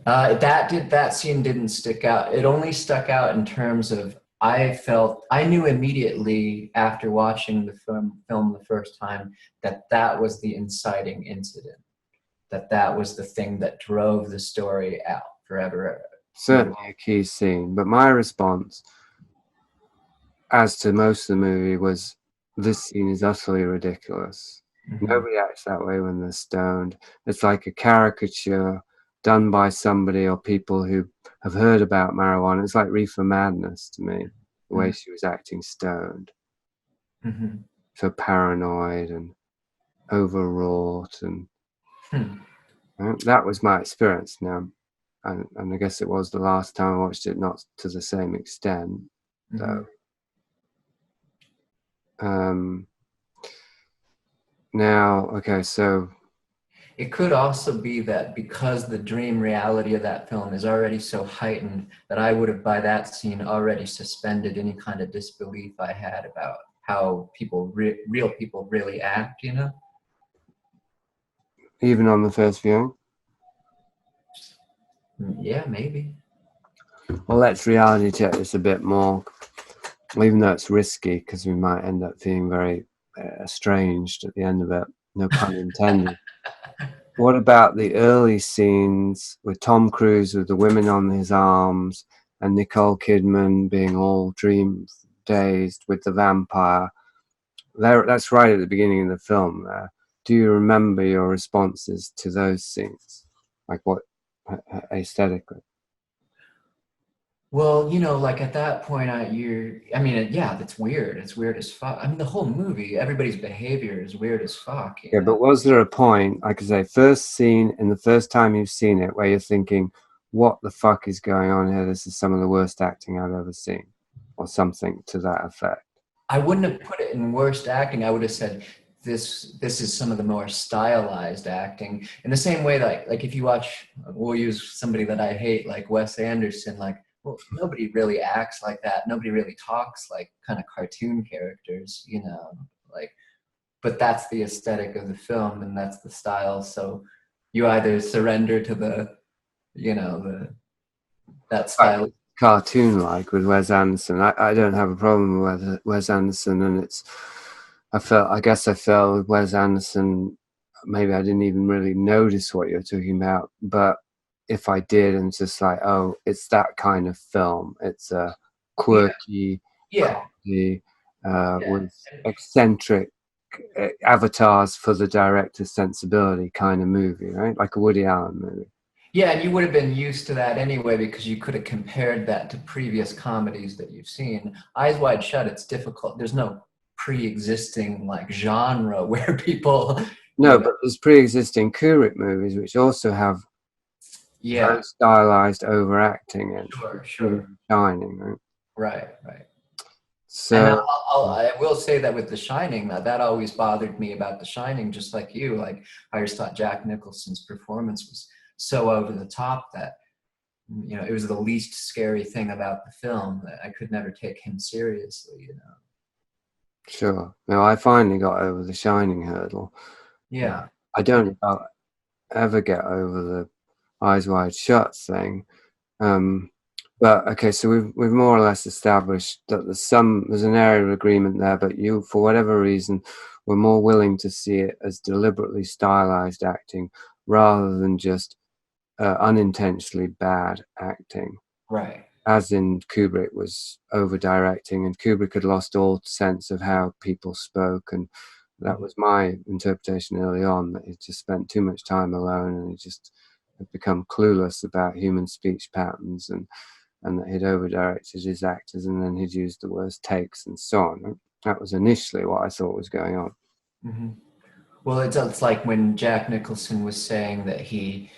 That scene didn't stick out. It only stuck out in terms of I knew immediately after watching the film the first time that was the inciting incident, that was the thing that drove the story out forever. Certainly a key scene. But my response, as to most of the movie, was this scene is utterly ridiculous. Nobody acts that way when they're stoned. It's like a caricature done by somebody or people who have heard about marijuana. It's like reefer madness to me, the way she was acting stoned. So paranoid and overwrought, and that was my experience. Now, and I guess it was the last time I watched it, not to the same extent, though. Now, okay, so it could also be that because the dream reality of that film is already so heightened that I would have by that scene already suspended any kind of disbelief I had about how real people really act, even on the first viewing? Yeah, maybe. Well, let's reality check this a bit more, even though it's risky because we might end up feeling very estranged at the end of it. No pun intended. What about the early scenes with Tom Cruise with the women on his arms and Nicole Kidman being all dream dazed with the vampire? That's right at the beginning of the film there. Do you remember your responses to those scenes? Like what aesthetically? Well, like at that point, yeah, that's weird. It's weird as fuck. I mean, the whole movie, everybody's behavior is weird as fuck. Yeah, but was there a point, like I say, first scene and the first time you've seen it, where you're thinking, what the fuck is going on here? This is some of the worst acting I've ever seen. or something to that effect. I wouldn't have put it in worst acting. I would have said this is some of the more stylized acting. In the same way, like if you watch, we'll use somebody that I hate, like Wes Anderson. Like, well, nobody really acts like that. Nobody really talks like kind of cartoon characters, you know. Like, but that's the aesthetic of the film, and that's the style. So you either surrender to the, you know, that style. Cartoon-like with Wes Anderson. I don't have a problem with Wes Anderson, and I guess I felt with Wes Anderson, maybe I didn't even really notice what you're talking about, but if I did, and it's just like, oh, it's that kind of film. It's a quirky Yeah, comedy yeah. with eccentric avatars for the director's sensibility kind of movie, right? Like a Woody Allen movie. Yeah, and you would have been used to that anyway because you could have compared that to previous comedies that you've seen. Eyes Wide Shut, it's difficult. There's no pre-existing like genre where people, No, but there's pre-existing Kubrick movies which also have yeah, very stylized overacting in sure, Shining, right? right. And So I will say that with The Shining, that always bothered me about The Shining, just like you. Like I just thought Jack Nicholson's performance was so over the top that, you know, it was the least scary thing about the film, that I could never take him seriously, you know. sure. Now I finally got over the Shining hurdle. Yeah. I don't know if I'll ever get over the Eyes Wide Shut thing. But okay, so we've more or less established that there's an area of agreement there, but you, for whatever reason, were more willing to see it as deliberately stylized acting rather than just unintentionally bad acting. Right. As in Kubrick was over directing, and Kubrick had lost all sense of how people spoke, and that was my interpretation early on, that he just spent too much time alone and he just had become clueless about human speech patterns, and that he'd over directed his actors, and then he'd used the worst takes and so on. That was initially what I thought was going on. Mm-hmm. Well, it's like when Jack Nicholson was saying that he,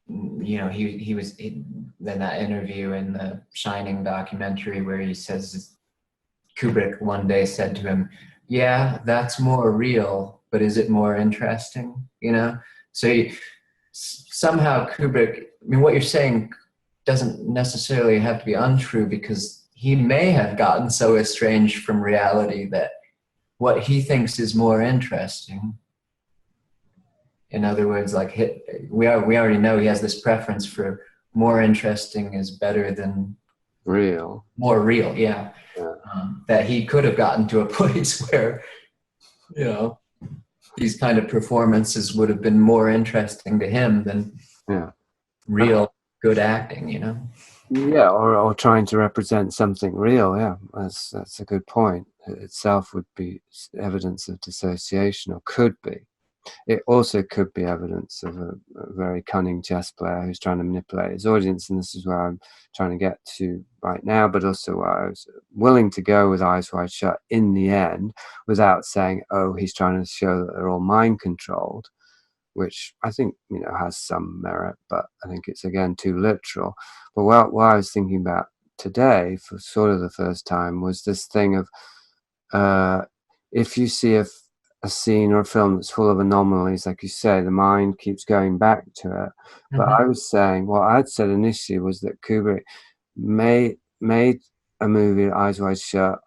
you know, he was in that interview in the Shining documentary where he says Kubrick one day said to him, "Yeah, that's more real, but is it more interesting?" You know, so somehow Kubrick. I mean, what you're saying doesn't necessarily have to be untrue because he may have gotten so estranged from reality that what he thinks is more interesting. In other words, like we already know he has this preference for more interesting is better than Real. more real. Yeah. That he could have gotten to a place where, you know, these kind of performances would have been more interesting to him than real good acting, you know? Yeah, or trying to represent something real. Yeah, that's a good point. It itself would be evidence of dissociation, or could be. It also could be evidence of a very cunning chess player who's trying to manipulate his audience, and this is where I'm trying to get to right now, but also where I was willing to go with Eyes Wide Shut in the end without saying, oh, he's trying to show that they're all mind controlled, which I think, you know, has some merit, but I think it's again too literal. But what I was thinking about today for sort of the first time was this thing of if you see a scene or a film that's full of anomalies, like you say, the mind keeps going back to it. But I was saying, what I'd said initially was that Kubrick made a movie, Eyes Wide Shut,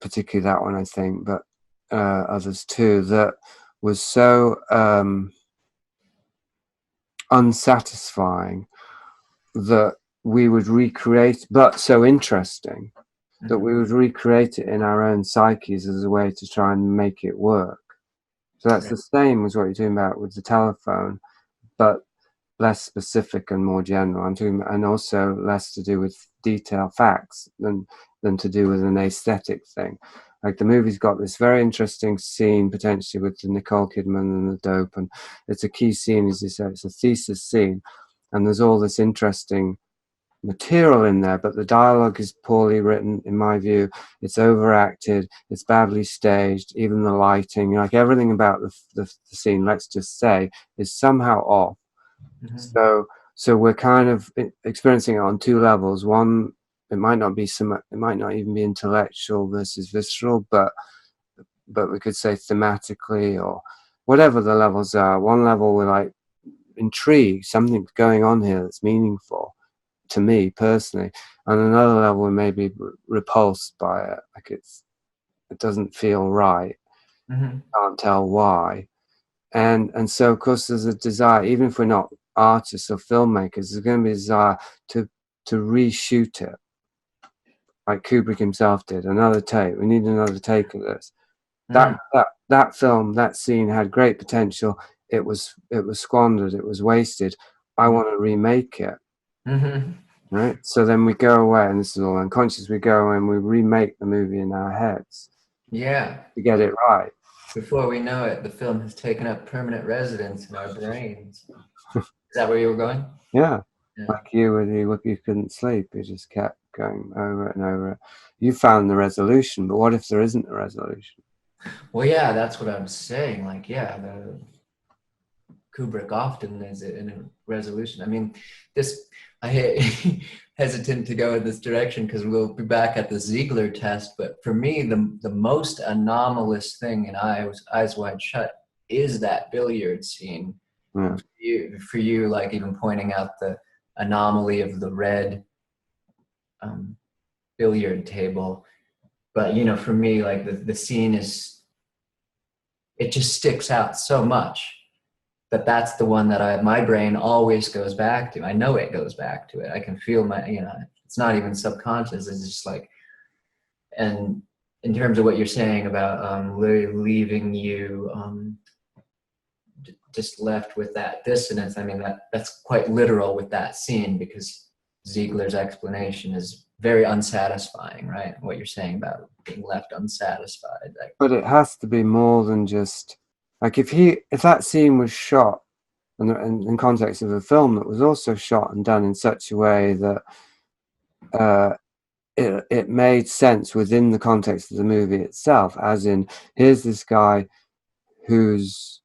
particularly that one, I think, but others too, that was so unsatisfying that we would recreate, but so interesting that we would recreate it in our own psyches as a way to try and make it work. So that's the same as what you're talking about with the telephone, but less specific and more general. I'm talking about, and also less to do with detailed facts than to do with an aesthetic thing. Like the movie's got this very interesting scene potentially with the Nicole Kidman and the dope, and it's a key scene, as you say, it's a thesis scene, and there's all this interesting material in there, but the dialogue is poorly written, in my view. It's overacted, it's badly staged, even the lighting, like everything about the scene, let's just say, is somehow off. So we're kind of experiencing it on two levels. One it might not be it might not even be intellectual versus visceral, but we could say thematically or whatever the levels are. One level we're like intrigued, something's going on here that's meaningful to me personally, and another level we may be repulsed by it, like it doesn't feel right, can't tell why, and so of course there's a desire, even if we're not artists or filmmakers, there's going to be a desire to reshoot it, like Kubrick himself did. Another take. We need another take of this. That film, that scene had great potential. It was squandered. It was wasted. I want to remake it. Right. So then we go away, and this is all unconscious. We go away and we remake the movie in our heads. Yeah. To get it right. Before we know it, the film has taken up permanent residence in our brains. Is that where you were going? Yeah. Like you couldn't sleep. You just kept going over it and over it. You found the resolution, but what if there isn't a resolution? Well, yeah, that's what I'm saying. Like, yeah, the Kubrick often is in a resolution. I mean, I hesitant to go in this direction because we'll be back at the Ziegler test. But for me, the most anomalous thing in Eyes Wide Shut is that billiard scene. Yeah. For you, like even pointing out the anomaly of the red billiard table. But, you know, for me, like the scene it just sticks out so much that that's the one that my brain always goes back to. I know it goes back to it. I can feel it's not even subconscious. It's just like, and in terms of what you're saying about leaving you just left with that dissonance, I mean, that's quite literal with that scene, because Ziegler's explanation is very unsatisfying, right? What you're saying about being left unsatisfied. But it has to be more than just like if that scene was shot and in context of a film that was also shot and done in such a way that it made sense within the context of the movie itself, as in, here's this guy who's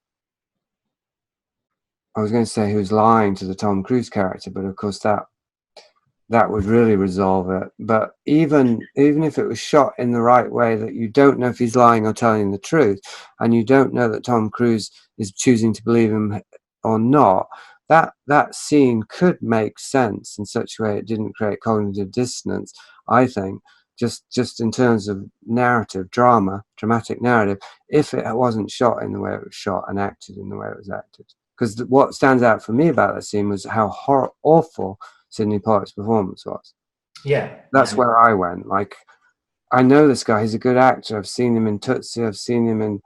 lying to the Tom Cruise character, but of course that would really resolve it. But even if it was shot in the right way, that you don't know if he's lying or telling the truth, and you don't know that Tom Cruise is choosing to believe him or not, that scene could make sense in such a way it didn't create cognitive dissonance, I think, just in terms of dramatic narrative, if it wasn't shot in the way it was shot and acted in the way it was acted. Because what stands out for me about that scene was how awful Sidney Pollack's performance was. Yeah. That's where I went. Like, I know this guy, he's a good actor. I've seen him in Tootsie, I've seen him in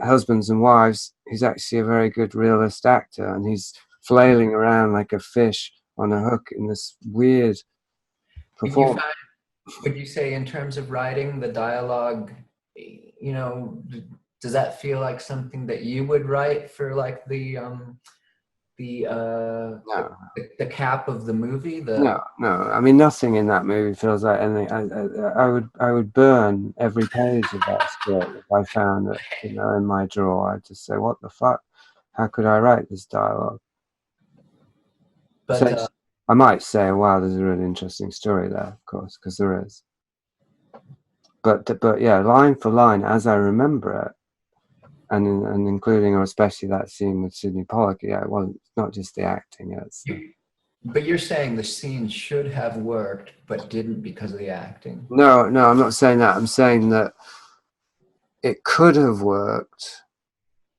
Husbands and Wives. He's actually a very good realist actor, and he's flailing around like a fish on a hook in this weird performance. Would you say, in terms of writing the dialogue, does that feel like something that you would write for, like, the cap of the movie? No. I mean, nothing in that movie feels like anything. I would burn every page of that script if I found it, in my drawer. I'd just say, what the fuck? How could I write this dialogue? But so I might say, wow, there's a really interesting story there, of course, because there is. But yeah, line for line, as I remember it, and including or especially that scene with Sidney Pollack, yeah, it's not just the acting. But you're saying the scene should have worked, but didn't because of the acting. No, I'm not saying that. I'm saying that it could have worked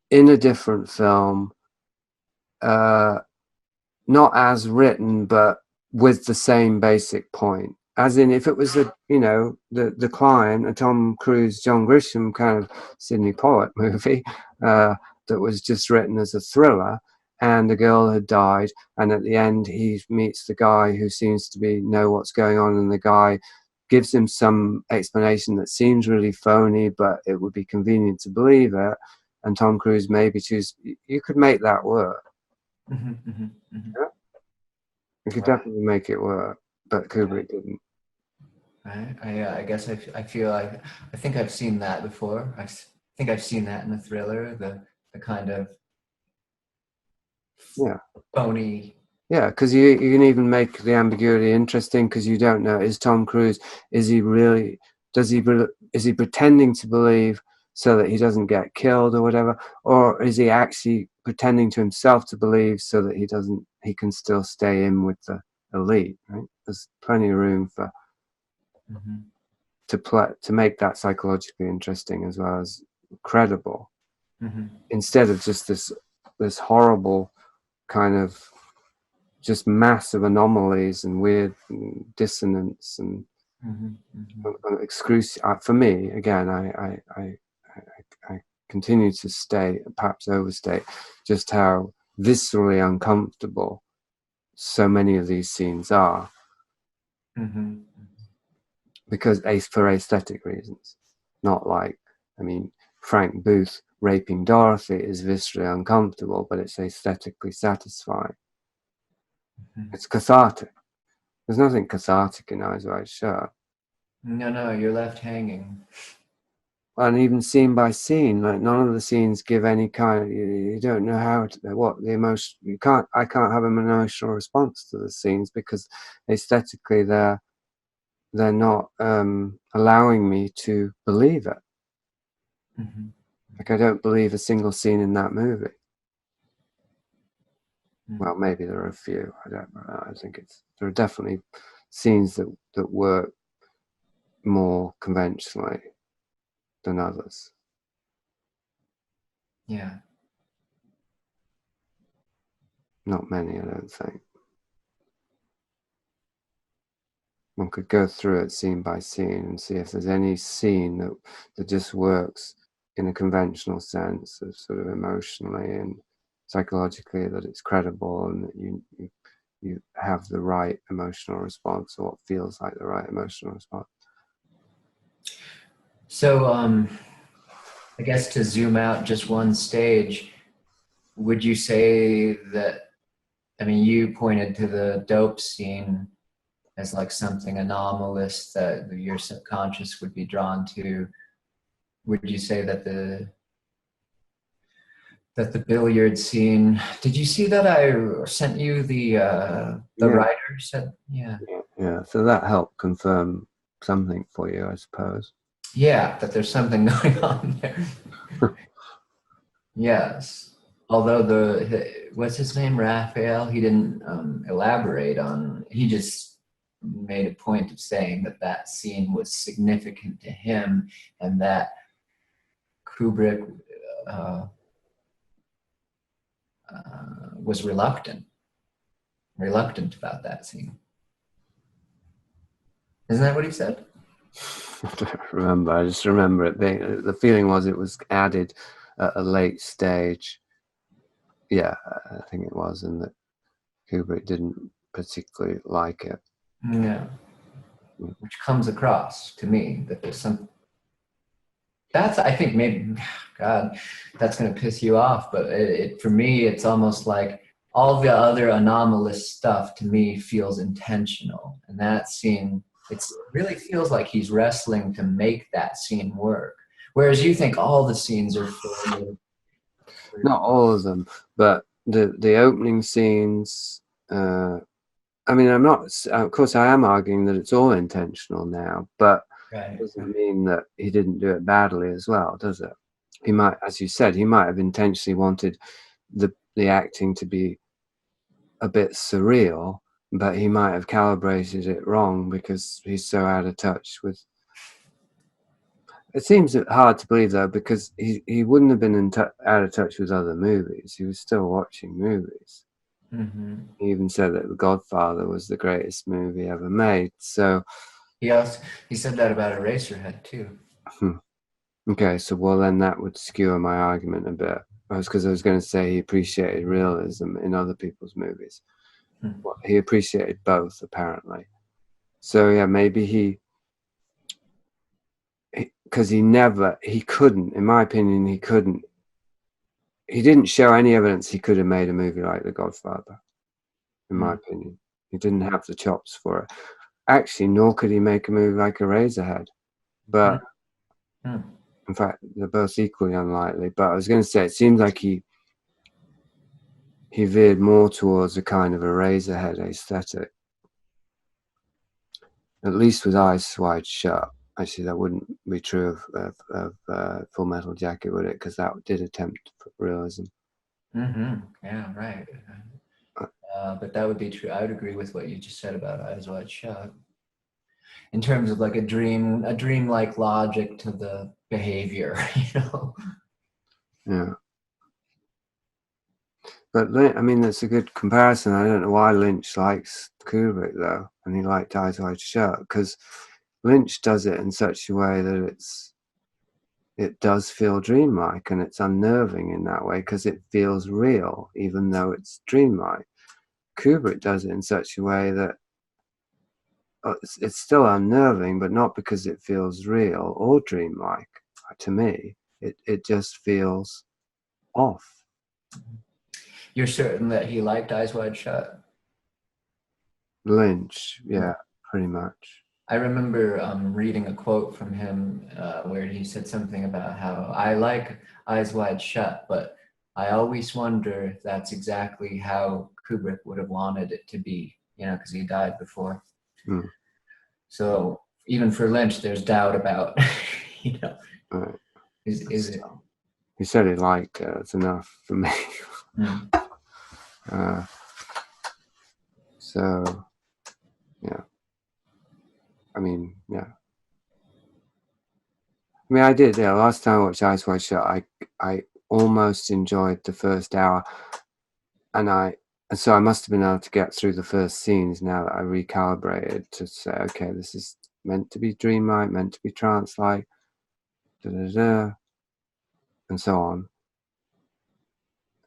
in a different film, not as written, but with the same basic point. As in, if it was the Client, a Tom Cruise, John Grisham kind of Sidney Pollack movie that was just written as a thriller, and the girl had died, and at the end he meets the guy who seems to know what's going on, and the guy gives him some explanation that seems really phony, but it would be convenient to believe it, and Tom Cruise maybe choose. You could make that work. Yeah? You could definitely make it work, but Kubrick didn't. I guess I feel like I think I've seen that before. I think I've seen that in a thriller, the kind of phony Yeah, because you can even make the ambiguity interesting, because you don't know, is Tom Cruise, is he really, is he pretending to believe so that he doesn't get killed or whatever, or is he actually pretending to himself to believe so that he can still stay in with the elite, right? There's plenty of room for Mm-hmm. to make that psychologically interesting as well as credible, Mm-hmm. instead of just this horrible kind of just massive anomalies and weird dissonance and Mm-hmm. Mm-hmm. excruciating. For me, again, I continue to state, perhaps overstate, just how viscerally uncomfortable so many of these scenes are, Mm-hmm. because for aesthetic reasons, not like, I mean, Frank Booth raping Dorothy is viscerally uncomfortable, but it's aesthetically satisfying. Mm-hmm. It's cathartic. There's nothing cathartic in Eyes Wide Shut. No, no, you're left hanging. And even scene by scene, like none of the scenes give any kind of, you don't know what the emotion, I can't have an emotional response to the scenes, because aesthetically they're not allowing me to believe it. Mm-hmm. Like, I don't believe a single scene in that movie. Well, maybe there are a few. I don't know. I think there are definitely scenes that work more conventionally than others. Yeah. Not many, I don't think. One could go through it scene by scene and see if there's any scene that just works in a conventional sense, of sort of emotionally and psychologically, that it's credible and that you have the right emotional response, or what feels like the right emotional response. So, I guess to zoom out just one stage, would you say that, I mean, you pointed to the dope scene as like something anomalous that your subconscious would be drawn to. Would you say that the billiard scene, did you see that I sent you the Yeah, writer said, yeah. yeah. So that helped confirm something for you, I suppose. Yeah, that there's something going on there. Yes. Although what's his name, Raphael, he didn't elaborate on, he just made a point of saying that that scene was significant to him and that Kubrick uh, was reluctant about that scene. Isn't that what he said? I don't remember. I just remember it being, the feeling was it was added at a late stage. Yeah, I think it was, and that Kubrick didn't particularly like it. No. Which comes across to me that there's some. That's, I think, maybe, God, that's going to piss you off, but for me, it's almost like all the other anomalous stuff to me feels intentional, and that scene, it really feels like he's wrestling to make that scene work. Whereas you think all the scenes are full Not all of them, but the opening scenes. I mean, I'm not. Of course, I am arguing that it's all intentional now, but it right. doesn't mean that he didn't do it badly as well, does it? He might, as you said, he might have intentionally wanted the acting to be a bit surreal, but he might have calibrated it wrong because he's so out of touch with. It seems hard to believe, though, because he wouldn't have been out of touch with other movies. He was still watching movies. Mm-hmm. He even said that The Godfather was the greatest movie ever made. So, He said that about Eraserhead too. okay, so well, then that would skewer my argument a bit. Because I was going to say he appreciated realism in other people's movies. Hmm. Well, he appreciated both, apparently. So yeah, maybe because he couldn't, in my opinion, he didn't show any evidence he could have made a movie like The Godfather, in my opinion. He didn't have the chops for it. Actually, nor could he make a movie like Eraserhead. But Hmm. in fact, they're both equally unlikely. But I was going to say, it seems like he he veered more towards a kind of Eraserhead aesthetic, at least with Eyes Wide Shut. Actually, that wouldn't be true of Full Metal Jacket, would it? Because that did attempt realism. Yeah, right. But that would be true. I would agree with what you just said about Eyes Wide Shut. In terms of like a dream-like logic to the behavior, you know? Yeah. But I mean, that's a good comparison. I don't know why Lynch likes Kubrick though, and he liked Eyes Wide Shut, because Lynch does it in such a way that it does feel dreamlike, and it's unnerving in that way because it feels real, even though it's dreamlike. Kubrick does it in such a way that it's still unnerving, but not because it feels real or dreamlike. To me, it just feels off. You're certain that he liked Eyes Wide Shut? Lynch, yeah, pretty much. I remember reading a quote from him where he said something about how I like Eyes Wide Shut, but I always wonder if that's exactly how Kubrick would have wanted it to be, you know, because he died before. Mm. So even for Lynch, there's doubt about, you know, Right. is it? He said he liked it. It's enough for me. So, yeah. I mean, yeah. I mean, I did. Yeah, last time I watched Eyes Wide Shut, I almost enjoyed the first hour, and so I must have been able to get through the first scenes now that I recalibrated to say, okay, this is meant to be dreamlike, meant to be trance-like, da da da, and so on.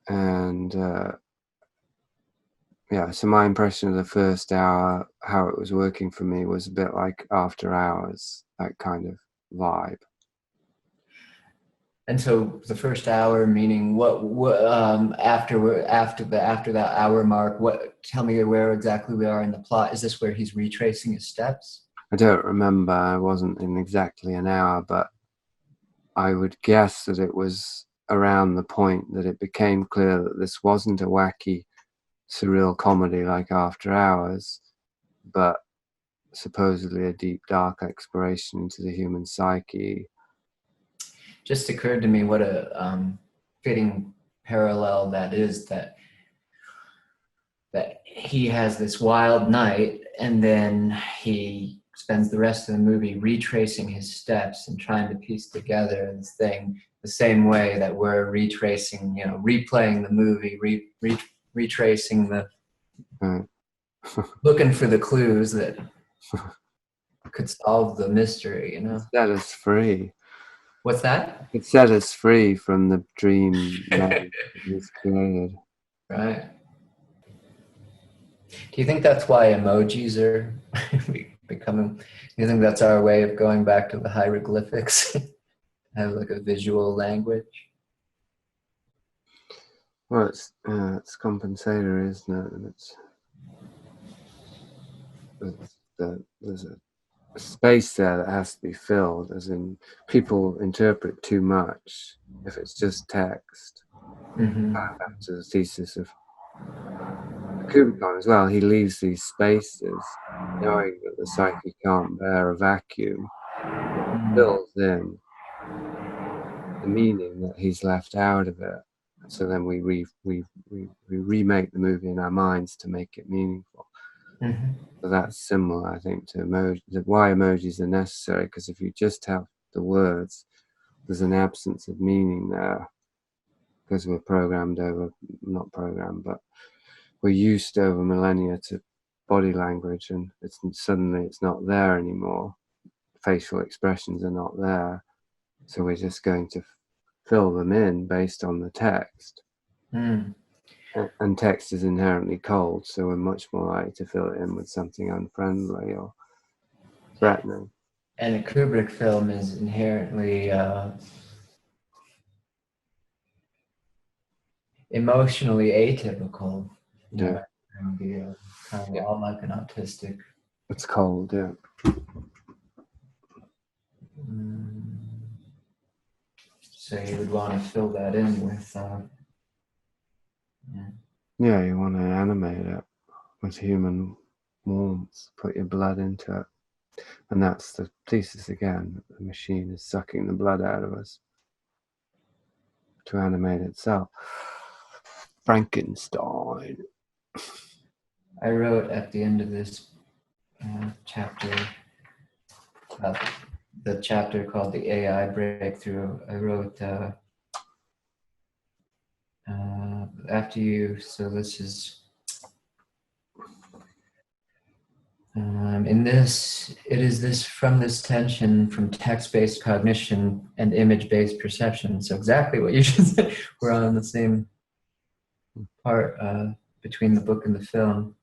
And yeah, so my impression of the first hour, how it was working for me, was a bit like After Hours, that kind of vibe. And so the first hour, meaning what after that hour mark, what, tell me where exactly we are in the plot. Is this where he's retracing his steps? I don't remember. I wasn't in exactly an hour, but I would guess that it was around the point that it became clear that this wasn't a wacky, surreal comedy like After Hours, but supposedly a deep, dark exploration into the human psyche. Just occurred to me what a fitting parallel that is, that he has this wild night and then he spends the rest of the movie retracing his steps and trying to piece together this thing the same way that we're retracing, you know, replaying the movie, retracing the looking for the clues that could solve the mystery, you know. Set us free. What's that? It set us free from the dream that he's created. Right. Do you think that's why emojis are becoming? Do you think that's our way of going back to the hieroglyphics? Have like a visual language? Well, it's compensatory, isn't it? And there's a space there that has to be filled, as in people interpret too much if it's just text. Back to the thesis of Kubrickon as well. He leaves these spaces knowing that the psyche can't bear a vacuum. It fills in the meaning that he's left out of it. So then we remake the movie in our minds to make it meaningful. So that's similar, I think, to emoji. Why emojis are necessary, because if you just have the words, there's an absence of meaning there, because we're programmed over, not programmed, but we're used over millennia to body language, and suddenly it's not there anymore. Facial expressions are not there, so we're just going to fill them in based on the text. And text is inherently cold, so we're much more likely to fill it in with something unfriendly or threatening. And a Kubrick film is inherently emotionally atypical. Yeah. And be kind of all like an autistic. It's cold, yeah. So you would want to fill that in with, yeah. Yeah, you want to animate it with human warmth, put your blood into it. And that's the thesis again. The machine is sucking the blood out of us to animate itself. Frankenstein. I wrote at the end of this chapter, the chapter called The AI Breakthrough. I wrote, after you, so this is, in this, it is this from this tension from text-based cognition and image-based perception. So exactly what you just said. We're on the same part between the book and the film.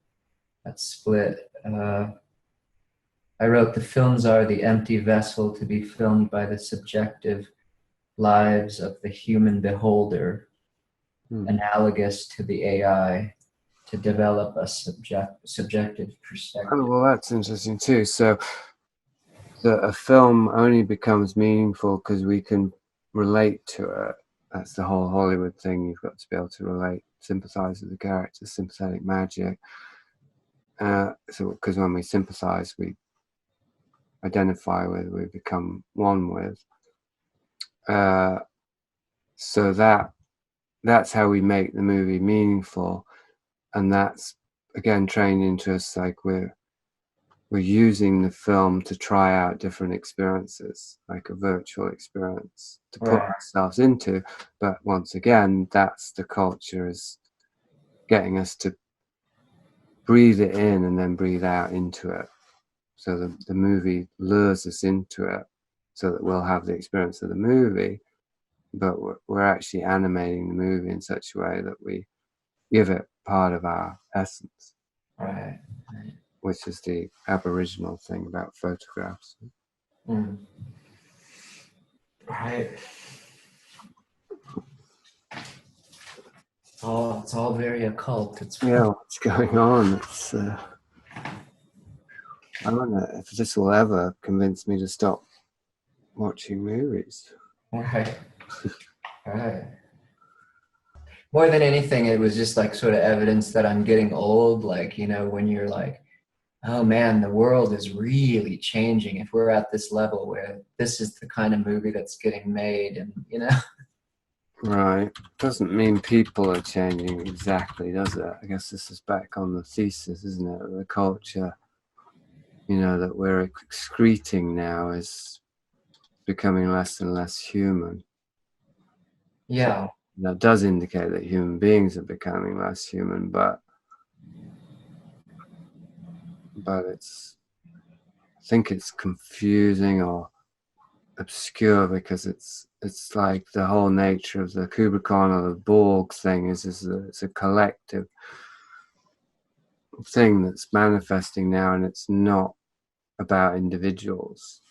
That's split. I wrote, the films are the empty vessel to be filmed by the subjective lives of the human beholder, analogous to the AI, to develop a subjective perspective. Oh, well, that's interesting too. So a film only becomes meaningful because we can relate to it. That's the whole Hollywood thing. You've got to be able to relate, sympathize with the character, sympathetic magic. So because when we sympathize, we identify with, we become one with. So that's how we make the movie meaningful, and that's again trained into us. Like we're using the film to try out different experiences, like a virtual experience to put ourselves into. But once again, that's the culture is getting us to breathe it in and then breathe out into it. So the movie lures us into it so that we'll have the experience of the movie, but we're actually animating the movie in such a way that we give it part of our essence. Right. Which is the Aboriginal thing about photographs. Right. It's all very occult. Yeah, what's going on? It's I don't know if this will ever convince me to stop watching movies. Right. Right. More than anything, it was just like sort of evidence that I'm getting old. Like, you know, when you're like, oh man, the world is really changing. If we're at this level where this is the kind of movie that's getting made, and you know. Right. Doesn't mean people are changing exactly, does it? I guess this is back on the thesis, isn't it? The culture, you know, that we're excreting now is becoming less and less human. Yeah. So that does indicate that human beings are becoming less human, but it's, I think it's confusing or obscure because it's like the whole nature of the Kubrickon or the Borg thing is it's a collective thing that's manifesting now, and it's not about individuals.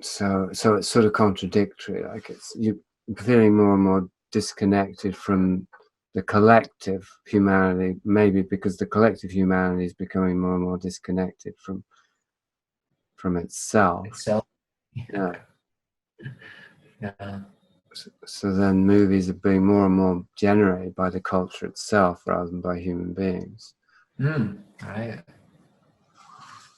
So it's sort of contradictory. Like you're feeling more and more disconnected from the collective humanity, maybe because the collective humanity is becoming more and more disconnected from itself. Yeah. Yeah. So then movies are being more and more generated by the culture itself rather than by human beings. Right.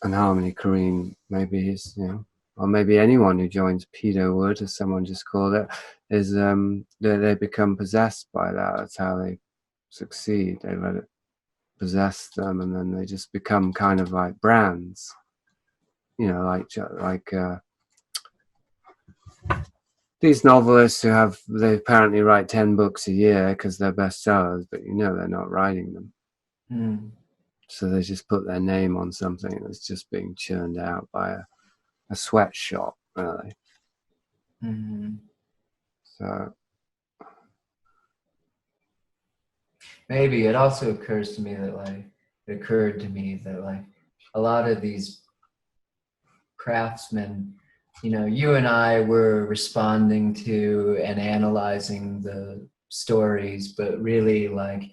And Harmony Korine, maybe is, you know, or maybe anyone who joins pedo wood, as someone just called it, is they become possessed by that. That's how they succeed. They let it possess them, and then they just become kind of like brands. You know, like these novelists who they apparently write 10 books a year because they're bestsellers, but you know they're not writing them. So they just put their name on something that's just being churned out by a sweatshop, really. So maybe it also occurred to me that like a lot of these craftsmen, you know, you and I were responding to and analyzing the stories, but really like,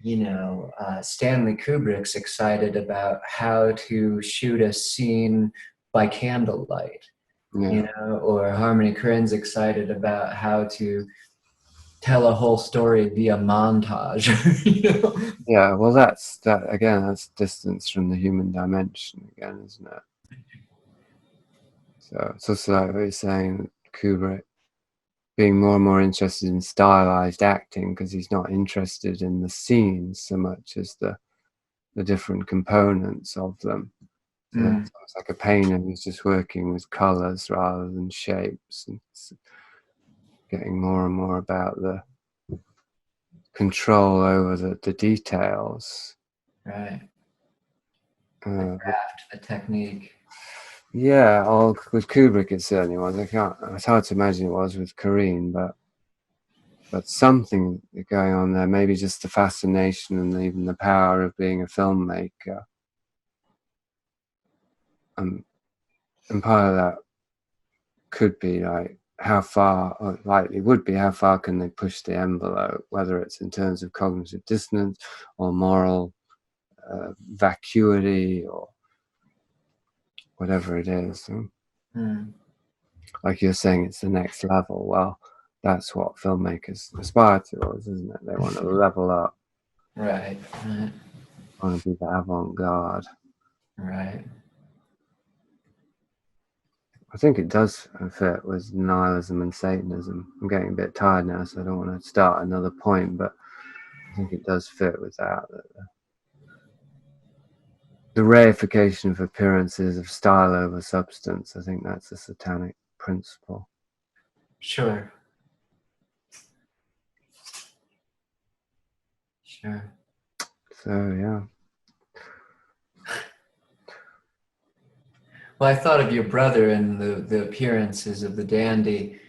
you know, Stanley Kubrick's excited about how to shoot a scene by candlelight, yeah. you know, or Harmony Korine's excited about how to tell a whole story via montage. You know? Yeah, well, that's again. That's distance from the human dimension again, isn't it? So it's also like what you're saying, Kubrick being more and more interested in stylized acting because he's not interested in the scenes so much as the different components of them. So it's almost like a painter who's just working with colors rather than shapes, and getting more and more about the control over the details. Right. The Uh, craft, the technique. yeah, with Kubrick it certainly was. It's hard to imagine it was with Korean, but something going on there. Maybe just the fascination and even the power of being a filmmaker. And part of that could be like how far, or likely would be how far can they push the envelope, whether it's in terms of cognitive dissonance or moral vacuity or whatever it is. Like you're saying, it's the next level. Well, that's what filmmakers aspire towards, isn't it? They want to level up. Right. Right. Want to be the avant-garde. Right. I think it does fit with nihilism and Satanism. I'm getting a bit tired now, so I don't want to start another point, but I think it does fit with that. The reification of appearances of style over substance, I think that's a satanic principle. Sure. Sure. So, yeah. Well, I thought of your brother and the appearances of the dandy,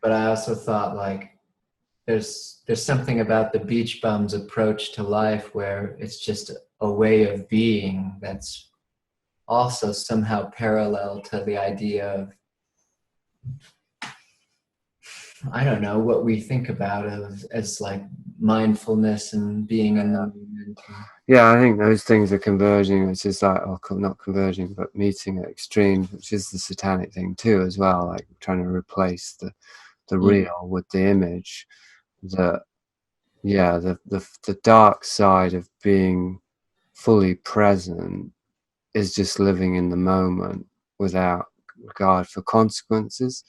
but I also thought like there's something about the beach bum's approach to life where it's just a way of being that's also somehow parallel to the idea of, I don't know, what we think about as like mindfulness and being in the moment. Yeah, I think those things are converging, which is like, or not converging, but meeting at extremes, which is the satanic thing too, as well, like trying to replace the real with the image. The dark side of being fully present is just living in the moment without regard for consequences,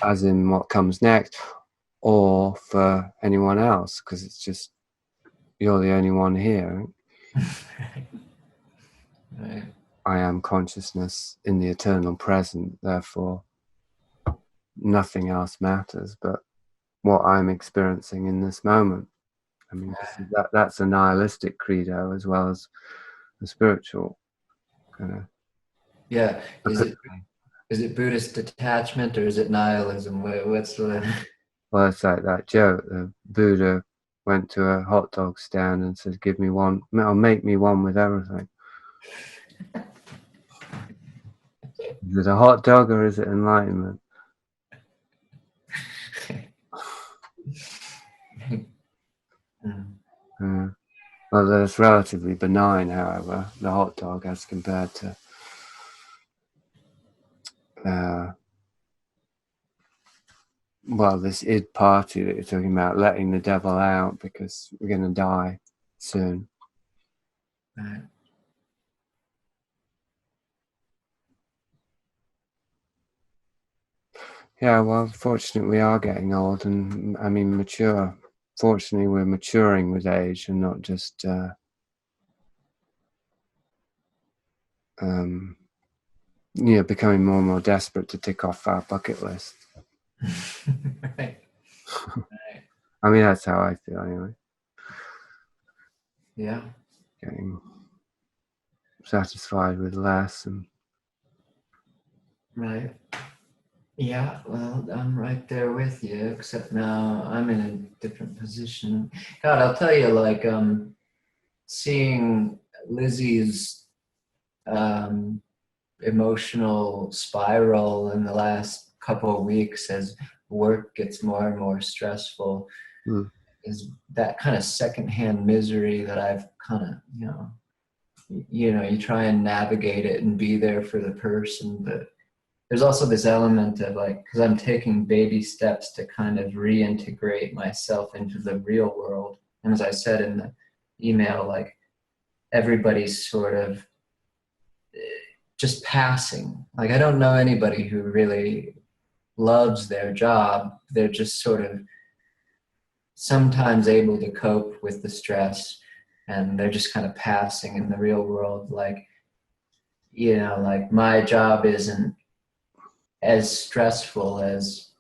as in what comes next, or for anyone else, because it's just you're the only one here. Right. I am consciousness in the eternal present, therefore nothing else matters but what I'm experiencing in this moment. I mean, that's a nihilistic credo as well as a spiritual kind of. Yeah. Is it Buddhist detachment or is it nihilism? What's the... Well, it's like that joke. The Buddha went to a hot dog stand and said, "Give me one, or make me one with everything." Is it a hot dog or is it enlightenment? Well, that's relatively benign, however, the hot dog as compared to this id party that you're talking about, letting the devil out because we're going to die soon. Right. Yeah, well, fortunately, we are getting old, and I mean mature. Fortunately, we're maturing with age, and not just becoming more and more desperate to tick off our bucket list. Right. Right. I mean, that's how I feel anyway. Yeah. Getting satisfied with less, and Right. Yeah, well, I'm right there with you, except now I'm in a different position. God, I'll tell you, like, seeing Lizzie's emotional spiral in the last couple of weeks as work gets more and more stressful is that kind of secondhand misery that I've kind of, you try and navigate it and be there for the person, but there's also this element of like, because I'm taking baby steps to kind of reintegrate myself into the real world. And as I said in the email, like everybody's sort of just passing. Like I don't know anybody who really loves their job. They're just sort of sometimes able to cope with the stress, and they're just kind of passing in the real world. Like, you know, like my job isn't as stressful as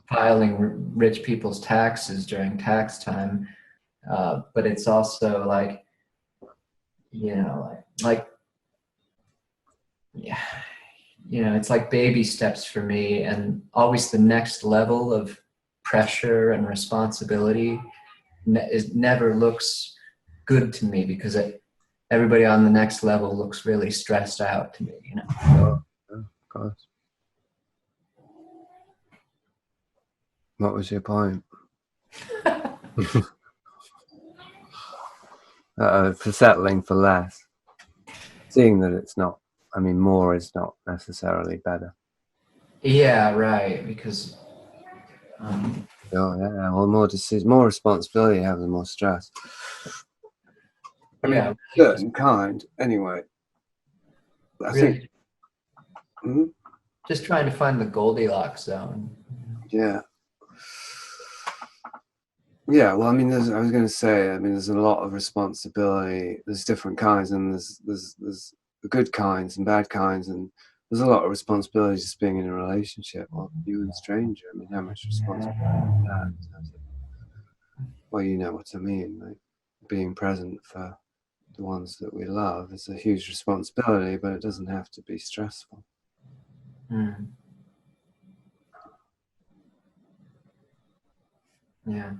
filing rich people's taxes during tax time, but it's also like, you know, like yeah, you know, it's like baby steps for me, and always the next level of pressure and responsibility never looks good to me, because everybody on the next level looks really stressed out to me, you know. Oh, yeah, of course. What was your point? For settling for less. Seeing that it's not, I mean, more is not necessarily better. Yeah, right, because Oh, yeah, well, more decision, more responsibility, having more stress. I mean, yeah, certain kind, anyway. I think, really just trying to find the Goldilocks zone. yeah. Yeah, well, I mean, I was going to say, I mean, there's a lot of responsibility. There's different kinds, and there's the good kinds and bad kinds, and there's a lot of responsibility just being in a relationship. Well, you and a stranger, I mean, how much responsibility is that in terms of, well, you know what I mean, like being present for the ones that we love is a huge responsibility, but it doesn't have to be stressful. Mm. Yeah.